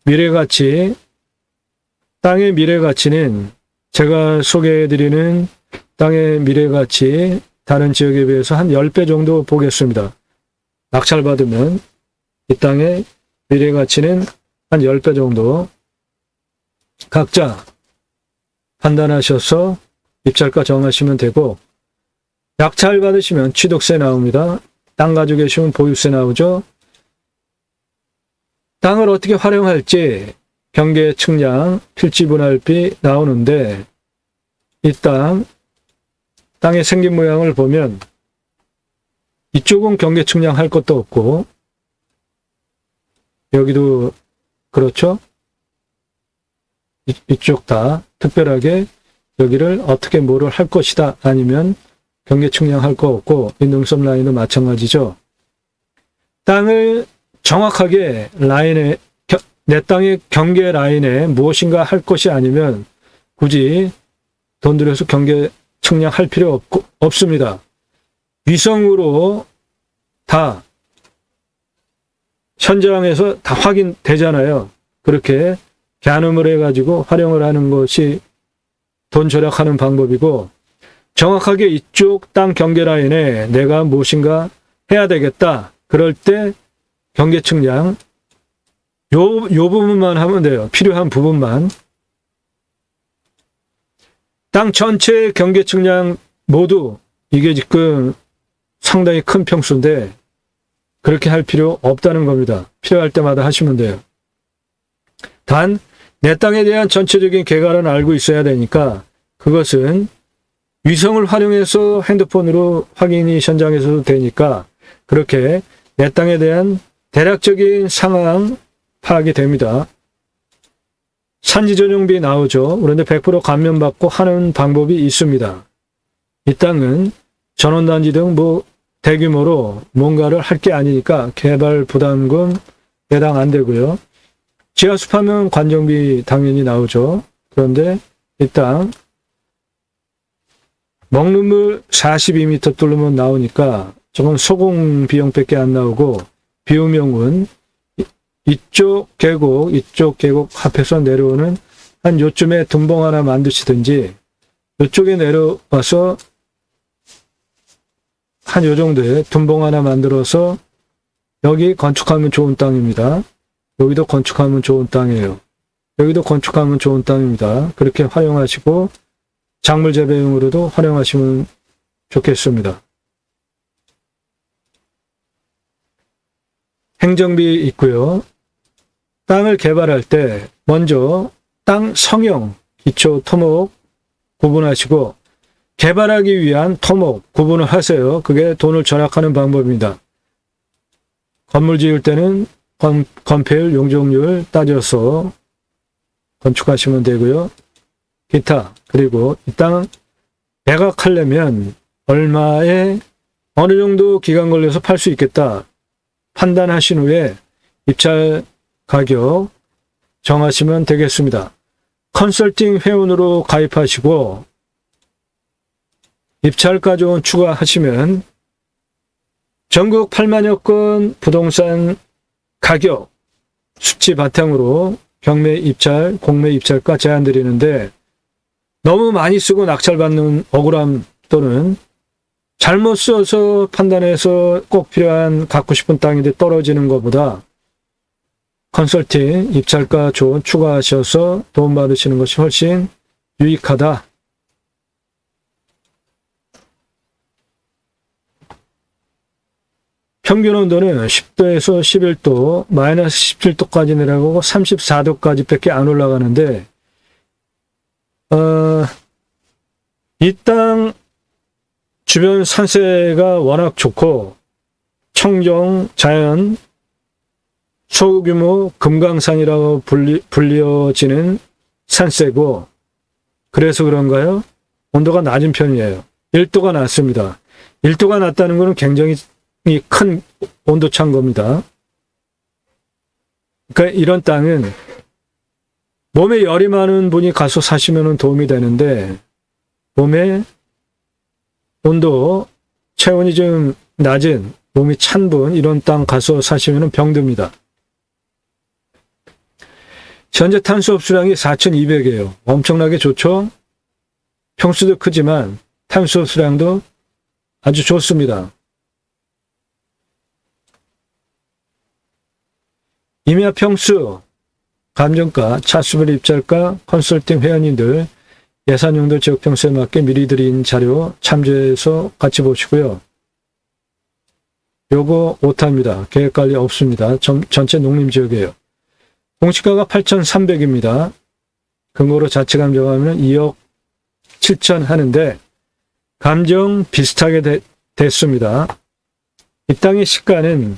Speaker 1: 미래가치, 땅의 미래가치는 제가 소개해드리는 땅의 미래가치 다른 지역에 비해서 한 10배 정도 보겠습니다. 낙찰받으면 이 땅의 미래가치는 한 10배 정도 각자 판단하셔서 입찰가 정하시면 되고 낙찰 받으시면 취득세 나옵니다. 땅 가지고 계시면 보유세 나오죠. 땅을 어떻게 활용할지 경계 측량, 필지 분할비 나오는데 이 땅의 생긴 모양을 보면 이쪽은 경계 측량할 것도 없고 여기도 그렇죠. 이쪽 다 특별하게 여기를 어떻게 뭐를 할 것이다 아니면 경계 측량할 거 없고 이 능선 라인은 마찬가지죠. 땅을 정확하게 라인에 내 땅의 경계 라인에 무엇인가 할 것이 아니면 굳이 돈 들여서 경계 측량할 필요 없습니다. 위성으로 다 현장에서 다 확인되잖아요. 그렇게 겨눈을 해가지고 활용을 하는 것이 돈 절약하는 방법이고 정확하게 이쪽 땅 경계 라인에 내가 무엇인가 해야 되겠다. 그럴 때 경계 측량 요 부분만 하면 돼요. 필요한 부분만. 땅 전체의 경계 측량 모두 이게 지금 상당히 큰 평수인데 그렇게 할 필요 없다는 겁니다. 필요할 때마다 하시면 돼요. 단 내 땅에 대한 전체적인 개괄은 알고 있어야 되니까 그것은 위성을 활용해서 핸드폰으로 확인이 현장에서도 되니까 그렇게 내 땅에 대한 대략적인 상황 파악이 됩니다. 산지 전용비 나오죠. 그런데 100% 감면받고 하는 방법이 있습니다. 이 땅은 전원단지 등 대규모로 뭔가를 할 게 아니니까 개발 부담금 해당 안 되고요. 지하수파면 관정비 당연히 나오죠. 그런데 이 땅 먹는 물 42m 뚫으면 나오니까 조금 소공 비용밖에 안 나오고 비용은 이쪽 계곡 합해서 내려오는 한 요쯤에 둔봉 하나 만드시든지 이쪽에 내려와서 한 요 정도의 둔봉 하나 만들어서 여기 건축하면 좋은 땅입니다. 여기도 건축하면 좋은 땅이에요. 여기도 건축하면 좋은 땅입니다. 그렇게 활용하시고 작물 재배용으로도 활용하시면 좋겠습니다. 행정비 있고요. 땅을 개발할 때 먼저 땅 성형, 기초, 토목 구분하시고 개발하기 위한 토목 구분을 하세요. 그게 돈을 절약하는 방법입니다. 건물 지을 때는 건폐율, 용적률 따져서 건축하시면 되고요. 기타, 그리고 이 땅 매각하려면 얼마에 어느 정도 기간 걸려서 팔 수 있겠다 판단하신 후에 입찰 가격 정하시면 되겠습니다. 컨설팅 회원으로 가입하시고 입찰가 조언 추가하시면 전국 8만여 건 부동산 가격 수치 바탕으로 경매 입찰, 공매 입찰가 제안 드리는데 너무 많이 쓰고 낙찰받는 억울함 또는 잘못 써서 판단해서 꼭 필요한 갖고 싶은 땅인데 떨어지는 것보다 컨설팅, 입찰가 조언 추가하셔서 도움받으시는 것이 훨씬 유익하다. 평균 온도는 10도에서 11도, 마이너스 17도까지 내려가고 34도까지 밖에 안 올라가는데 이 땅 주변 산세가 워낙 좋고 청정, 자연, 소규모 금강산이라고 불리어지는 산세고 그래서 그런가요? 온도가 낮은 편이에요. 1도가 낮습니다. 1도가 낮다는 것은 굉장히 큰 온도차인 겁니다. 그러니까 이런 땅은 몸에 열이 많은 분이 가서 사시면 도움이 되는데 몸에 온도, 체온이 좀 낮은 몸이 찬 분 이런 땅 가서 사시면 병듭니다. 현재 탄소 흡수량이 4,200이에요. 엄청나게 좋죠? 평수도 크지만 탄소 흡수량도 아주 좋습니다. 임야 평수, 감정가, 차수별 입찰가, 컨설팅 회원님들 예산용도 지역 평수에 맞게 미리 드린 자료 참조해서 같이 보시고요. 요거 오타입니다. 계획관리 없습니다. 전체 농림지역이에요. 공시가가 8,300입니다. 근거로 자체 감정하면 2억 7천 하는데 감정 비슷하게 됐습니다. 이 땅의 시가는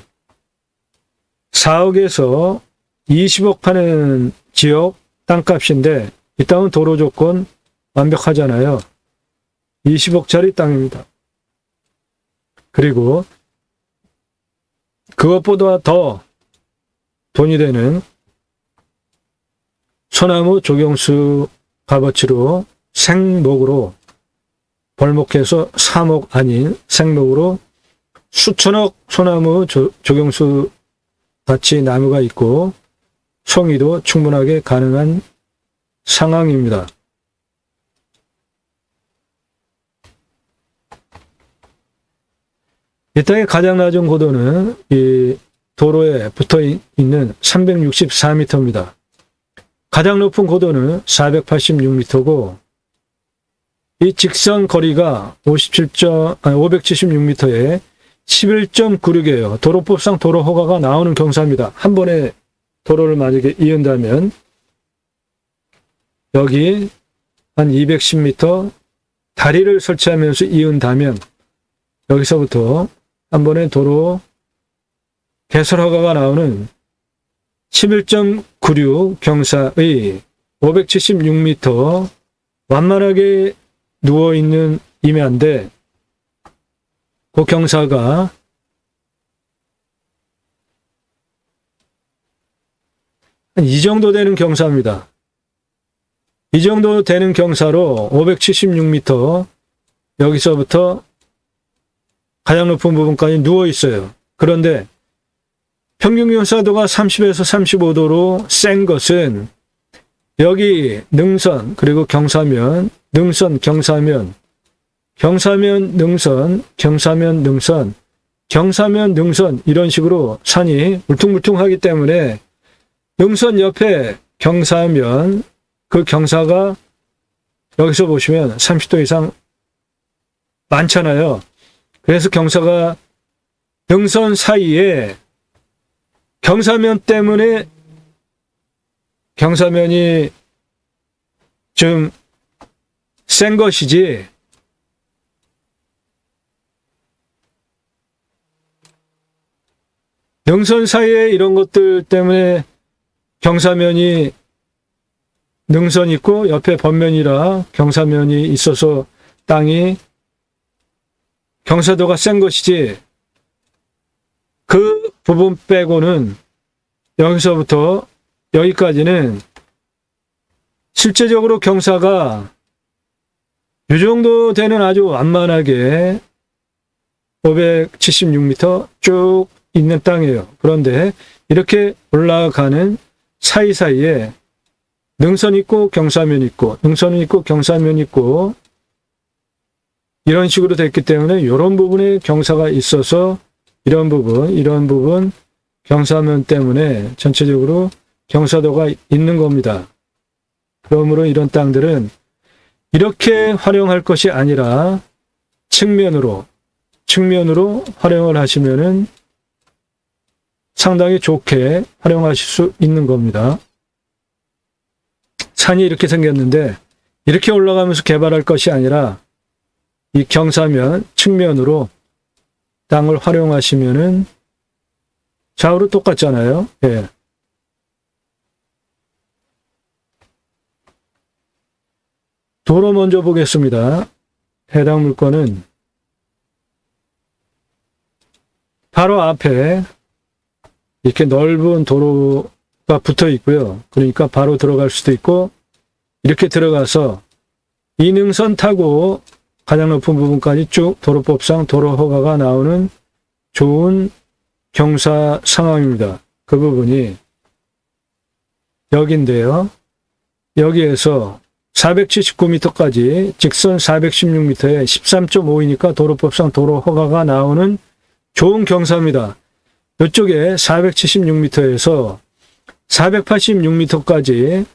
Speaker 1: 4억에서 20억 파는 지역 땅값인데 이 땅은 도로 조건 완벽하잖아요. 20억짜리 땅입니다. 그리고 그것보다 더 돈이 되는 소나무 조경수 값어치로 생목으로 벌목해서 3억 아닌 생목으로 수천억 소나무 조경수 가치 나무가 있고 송이도 충분하게 가능한 상황입니다. 이 땅의 가장 낮은 고도는 이 도로에 붙어 있는 364m입니다. 가장 높은 고도는 486m고 이 직선 거리가 576m에 11.96이에요. 도로법상 도로 허가가 나오는 경사입니다. 한 번에 도로를 만약에 이은다면 여기 한 210m 다리를 설치하면서 이은다면 여기서부터 한 번에 도로 개설 허가가 나오는 11.96 경사의 576m 완만하게 누워있는 임야인데 그 경사가 한 이 정도 되는 경사입니다. 이 정도 되는 경사로 576m 여기서부터 가장 높은 부분까지 누워 있어요. 그런데 평균 경사도가 30에서 35도로 센 것은 여기 능선 그리고 경사면, 능선, 경사면, 경사면, 능선, 경사면, 능선, 경사면, 능선 이런 식으로 산이 울퉁불퉁하기 때문에 능선 옆에 경사면 그 경사가 여기서 보시면 30도 이상 많잖아요. 그래서 경사가 능선 사이에 경사면 때문에 경사면이 좀 센 것이지 능선 사이에 이런 것들 때문에 경사면이 능선이 있고 옆에 번면이라 경사면이 있어서 땅이 경사도가 센 것이지 그 부분 빼고는 여기서부터 여기까지는 실제적으로 경사가 이 정도 되는 아주 완만하게 576m 쭉 있는 땅이에요. 그런데 이렇게 올라가는 사이사이에 능선 있고 경사면 있고 능선은 있고 경사면 있고 이런 식으로 됐기 때문에 이런 부분에 경사가 있어서 이런 부분 경사면 때문에 전체적으로 경사도가 있는 겁니다. 그러므로 이런 땅들은 이렇게 활용할 것이 아니라 측면으로 활용을 하시면은 상당히 좋게 활용하실 수 있는 겁니다. 산이 이렇게 생겼는데 이렇게 올라가면서 개발할 것이 아니라 이 경사면 측면으로 땅을 활용하시면은 좌우로 똑같잖아요. 예. 도로 먼저 보겠습니다. 해당 물건은 바로 앞에 이렇게 넓은 도로가 붙어 있고요. 그러니까 바로 들어갈 수도 있고 이렇게 들어가서 이 능선 타고 가장 높은 부분까지 쭉 도로법상 도로 허가가 나오는 좋은 경사 상황입니다. 그 부분이 여기인데요. 여기에서 479m까지 직선 416m에 13.5이니까 도로법상 도로 허가가 나오는 좋은 경사입니다. 이쪽에 476m에서 486m까지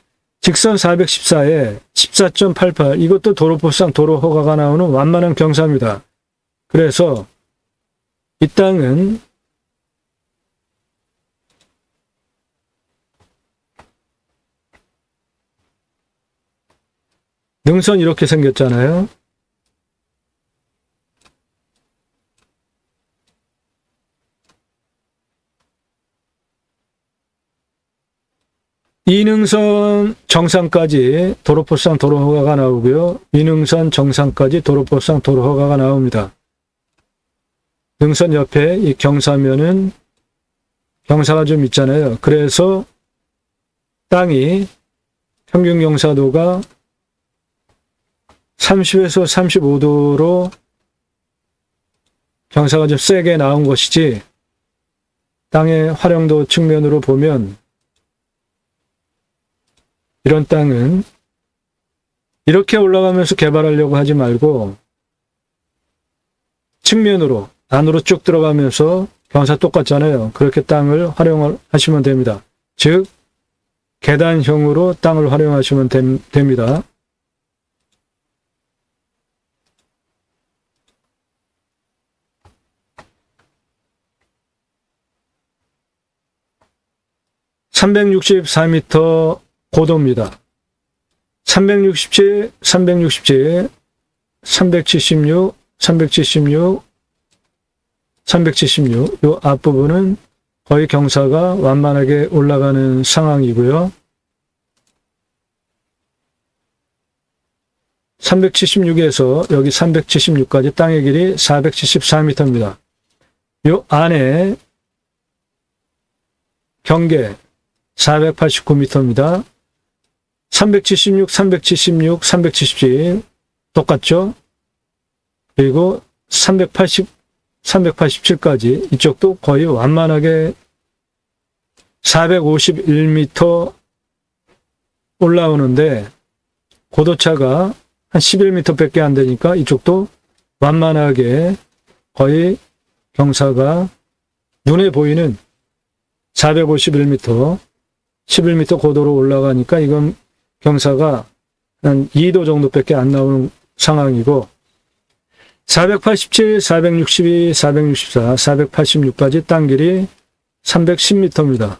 Speaker 1: 직선 414에 14.88 이것도 도로법상 도로 허가가 나오는 완만한 경사입니다. 그래서 이 땅은 능선 이렇게 생겼잖아요. 이 능선 정상까지 도로법상 도로 허가가 나오고요. 이 능선 정상까지 도로법상 도로 허가가 나옵니다. 능선 옆에 이 경사면은 경사가 좀 있잖아요. 그래서 땅이 평균 경사도가 30에서 35도로 경사가 좀 세게 나온 것이지 땅의 활용도 측면으로 보면 이런 땅은 이렇게 올라가면서 개발하려고 하지 말고 측면으로 안으로 쭉 들어가면서 경사 똑같잖아요. 그렇게 땅을 활용을 하시면 됩니다. 즉 계단형으로 땅을 활용하시면 됩니다. 364m 고도입니다. 367, 367, 376, 376, 376. 요 앞부분은 거의 경사가 완만하게 올라가는 상황이고요. 376에서 여기 376까지 땅의 길이 474m입니다. 요 안에 경계 489m입니다. 376, 376, 377 똑같죠? 그리고 380, 387까지 이쪽도 거의 완만하게 451m 올라오는데 고도차가 한 11m 밖에 안 되니까 이쪽도 완만하게 거의 경사가 눈에 보이는 451m, 11m 고도로 올라가니까 이건 경사가 한 2도 정도밖에 안 나오는 상황이고 487, 462, 464, 486까지 땅 길이 310m입니다.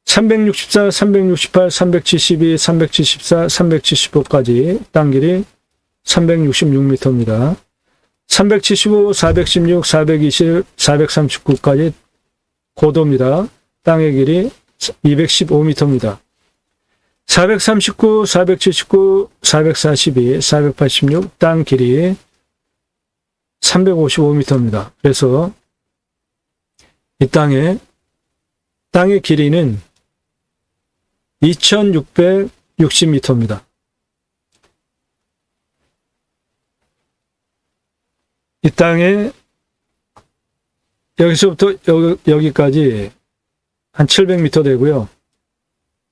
Speaker 1: 364, 368, 372, 374, 375까지 땅 길이 366m입니다. 375, 416, 420, 439까지 고도입니다. 땅의 길이 215m입니다. 439, 479, 442, 486 땅 길이 355m입니다. 그래서 이 땅의 길이는 2660m입니다. 이 땅에 여기서부터 여기까지 한 700m 되고요.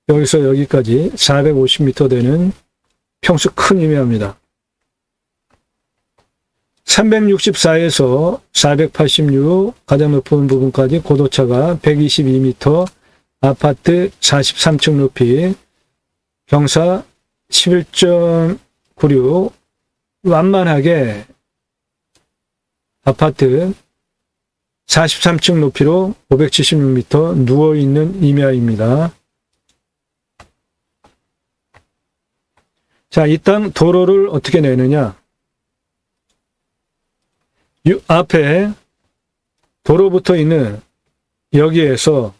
Speaker 1: 여기서 여기까지 450m 되는 평수 큰 임야입니다. 364에서 486 가장 높은 부분까지 고도차가 122m, 아파트 43층 높이, 경사 11.96, 완만하게 아파트 43층 높이로 576m 누워있는 임야입니다. 자, 이 땅 도로를 어떻게 내느냐? 이 앞에 도로 붙어 있는 여기에서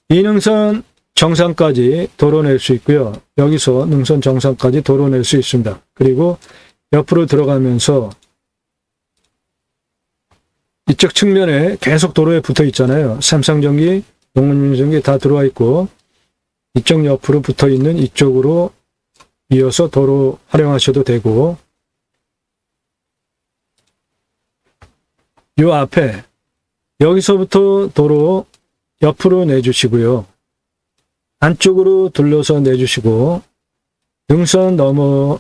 Speaker 1: 이 능선 정상까지 도로 낼 수 있고요. 여기서 능선 정상까지 도로 낼 수 있습니다. 그리고 옆으로 들어가면서 이쪽 측면에 계속 도로에 붙어 있잖아요. 삼성전기, 농민전기 다 들어와 있고 이쪽 옆으로 붙어 있는 이쪽으로 이어서 도로 활용하셔도 되고 요 앞에 여기서부터 도로 옆으로 내주시고요. 안쪽으로 둘러서 내주시고 능선 넘어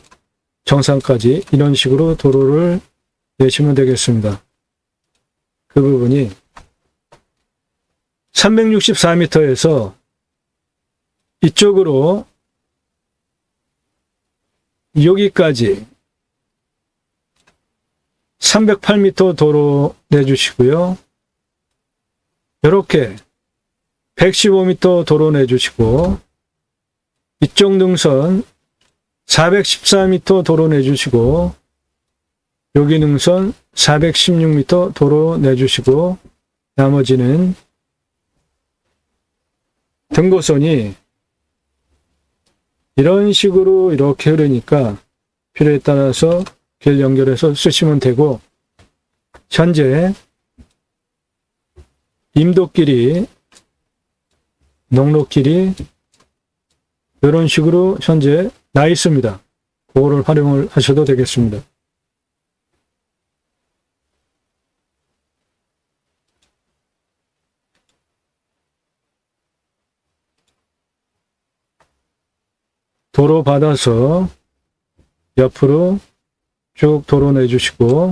Speaker 1: 정상까지 이런 식으로 도로를 내시면 되겠습니다. 그 부분이 364m에서 이쪽으로 여기까지 308m 도로 내주시고요. 이렇게 115m 도로 내주시고 이쪽 능선 414m 도로 내주시고 여기 능선 416m 도로 내주시고 나머지는 등고선이 이런 식으로 이렇게 흐르니까 필요에 따라서 길 연결해서 쓰시면 되고 현재 임도길이 농로길이 이런 식으로 현재 나 있습니다. 그거를 활용을 하셔도 되겠습니다. 도로 받아서 옆으로 쭉 도로 내주시고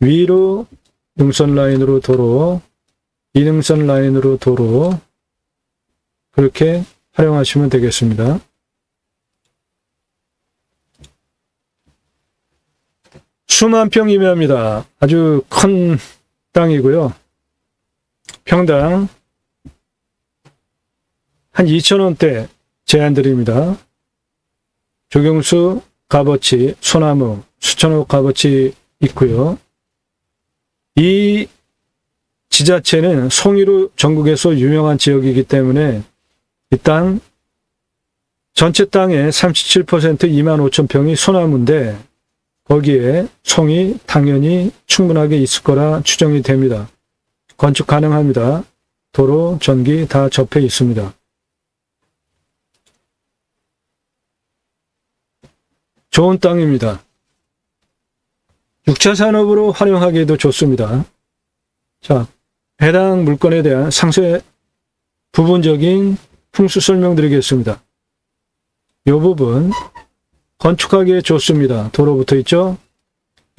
Speaker 1: 위로 능선 라인으로 도로, 이능선 라인으로 도로 그렇게 활용하시면 되겠습니다. 수만 평 임야입니다. 아주 큰 땅이고요. 평당 한 2,000원대 제안드립니다. 조경수 값어치, 소나무, 수천억 값어치 있고요. 이 지자체는 송이로 전국에서 유명한 지역이기 때문에 이 땅 전체 땅의 37% 25,000평이 소나무인데 거기에 송이 당연히 충분하게 있을 거라 추정이 됩니다. 건축 가능합니다. 도로, 전기 다 접해 있습니다. 좋은 땅입니다. 6차 산업으로 활용하기에도 좋습니다. 자, 해당 물건에 대한 상세 부분적인 풍수 설명드리겠습니다. 이 부분 건축하기에 좋습니다. 도로 붙어 있죠?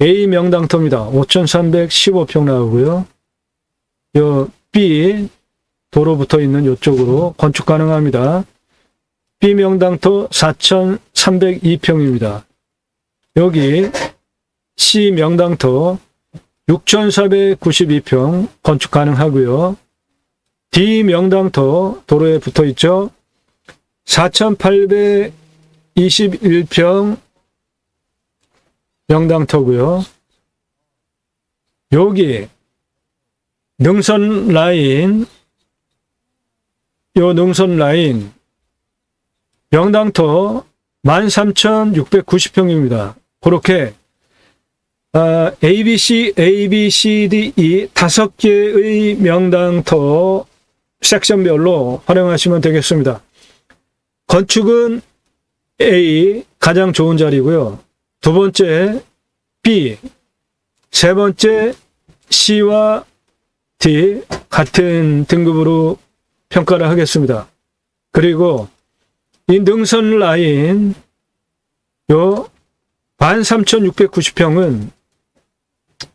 Speaker 1: A 명당터입니다. 5,315평 나오고요. 요 B 도로 붙어 있는 이쪽으로 건축 가능합니다. B 명당터 4,302평입니다. 여기 C 명당터 6,492평 건축 가능하고요. D 명당터 도로에 붙어 있죠. 4,821평 명당터고요. 여기 능선 라인, 요 능선 라인 명당터 13,690평입니다. 그렇게 A, B, C, D, E 5개의 명당터 섹션별로 활용하시면 되겠습니다. 건축은 A 가장 좋은 자리고요. 두 번째 B, 세 번째 C와 D 같은 등급으로 평가를 하겠습니다. 그리고 이 능선 라인 요 13,690평은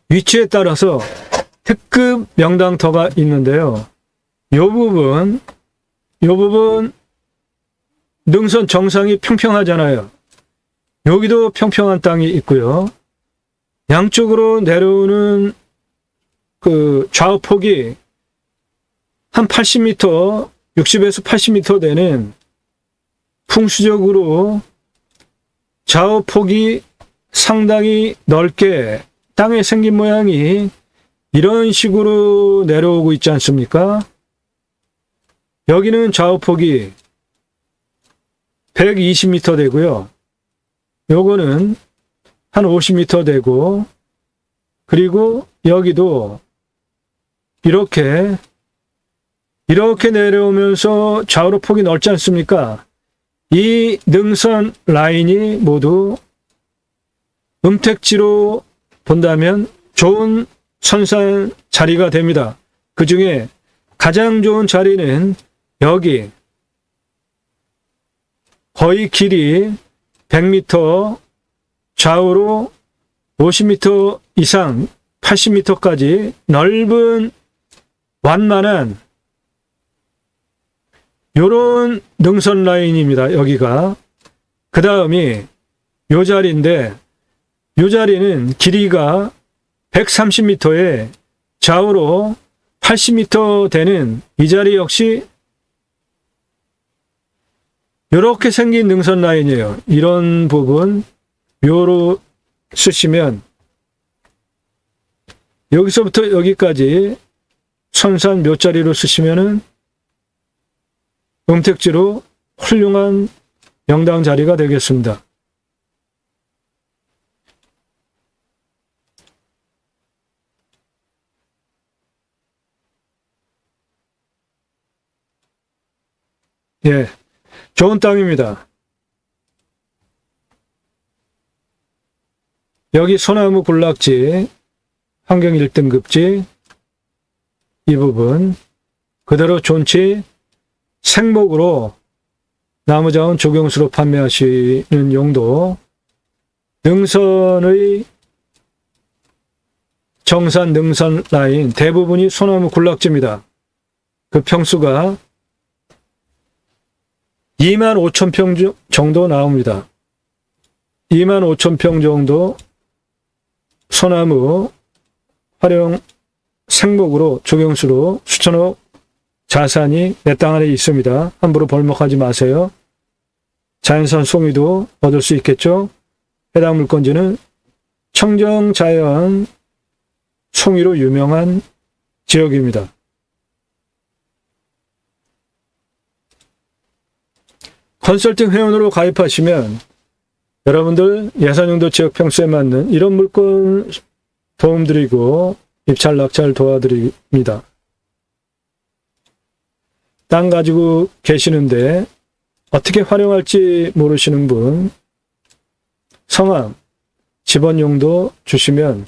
Speaker 1: 위치에 따라서 특급 명당터가 있는데요. 요 부분 능선 정상이 평평하잖아요. 여기도 평평한 땅이 있고요. 양쪽으로 내려오는 그 좌우폭이 한 80m, 60에서 80m 되는 풍수적으로 좌우폭이 상당히 넓게 땅에 생긴 모양이 이런 식으로 내려오고 있지 않습니까? 여기는 좌우폭이 120m 되고요. 요거는 한 50m 되고, 그리고 여기도 이렇게 내려오면서 좌우로 폭이 넓지 않습니까? 이 능선 라인이 모두 음택지로 본다면 좋은 선산 자리가 됩니다. 그 중에 가장 좋은 자리는 여기 거의 길이 100m, 좌우로 50m 이상 80m까지 넓은 완만한 요런 능선 라인입니다. 여기가. 그 다음이 요 자리인데 요 자리는 길이가 130m에 좌우로 80m 되는 이 자리 역시 이렇게 생긴 능선 라인이에요. 이런 부분 묘로 쓰시면 여기서부터 여기까지 선산 묘자리로 쓰시면은 음택지로 훌륭한 명당 자리가 되겠습니다. 예, 좋은 땅입니다. 여기 소나무 군락지, 환경 1등급지, 이 부분 그대로 존치 생목으로 나무자원 조경수로 판매하시는 용도, 능선의 정산 능선 라인 대부분이 소나무 군락지입니다. 그 평수가 25,000평 정도 나옵니다. 25,000평 정도 소나무 활용 생목으로 조경수로 수천억 자산이 내 땅 안에 있습니다. 함부로 벌목하지 마세요. 자연산 송이도 얻을 수 있겠죠. 해당 물건지는 청정자연 송이로 유명한 지역입니다. 컨설팅 회원으로 가입하시면 여러분들 예산용도 지역 평수에 맞는 이런 물건 도움드리고 입찰 낙찰 도와드립니다. 땅 가지고 계시는데 어떻게 활용할지 모르시는 분, 성함, 집원용도 주시면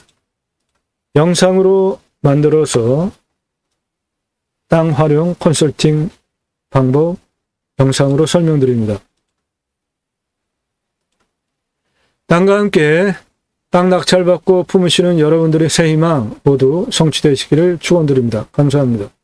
Speaker 1: 영상으로 만들어서 땅 활용 컨설팅 방법 영상으로 설명드립니다. 땅과 함께 땅 낙찰받고 품으시는 여러분들의 새 희망 모두 성취되시기를 축원드립니다. 감사합니다.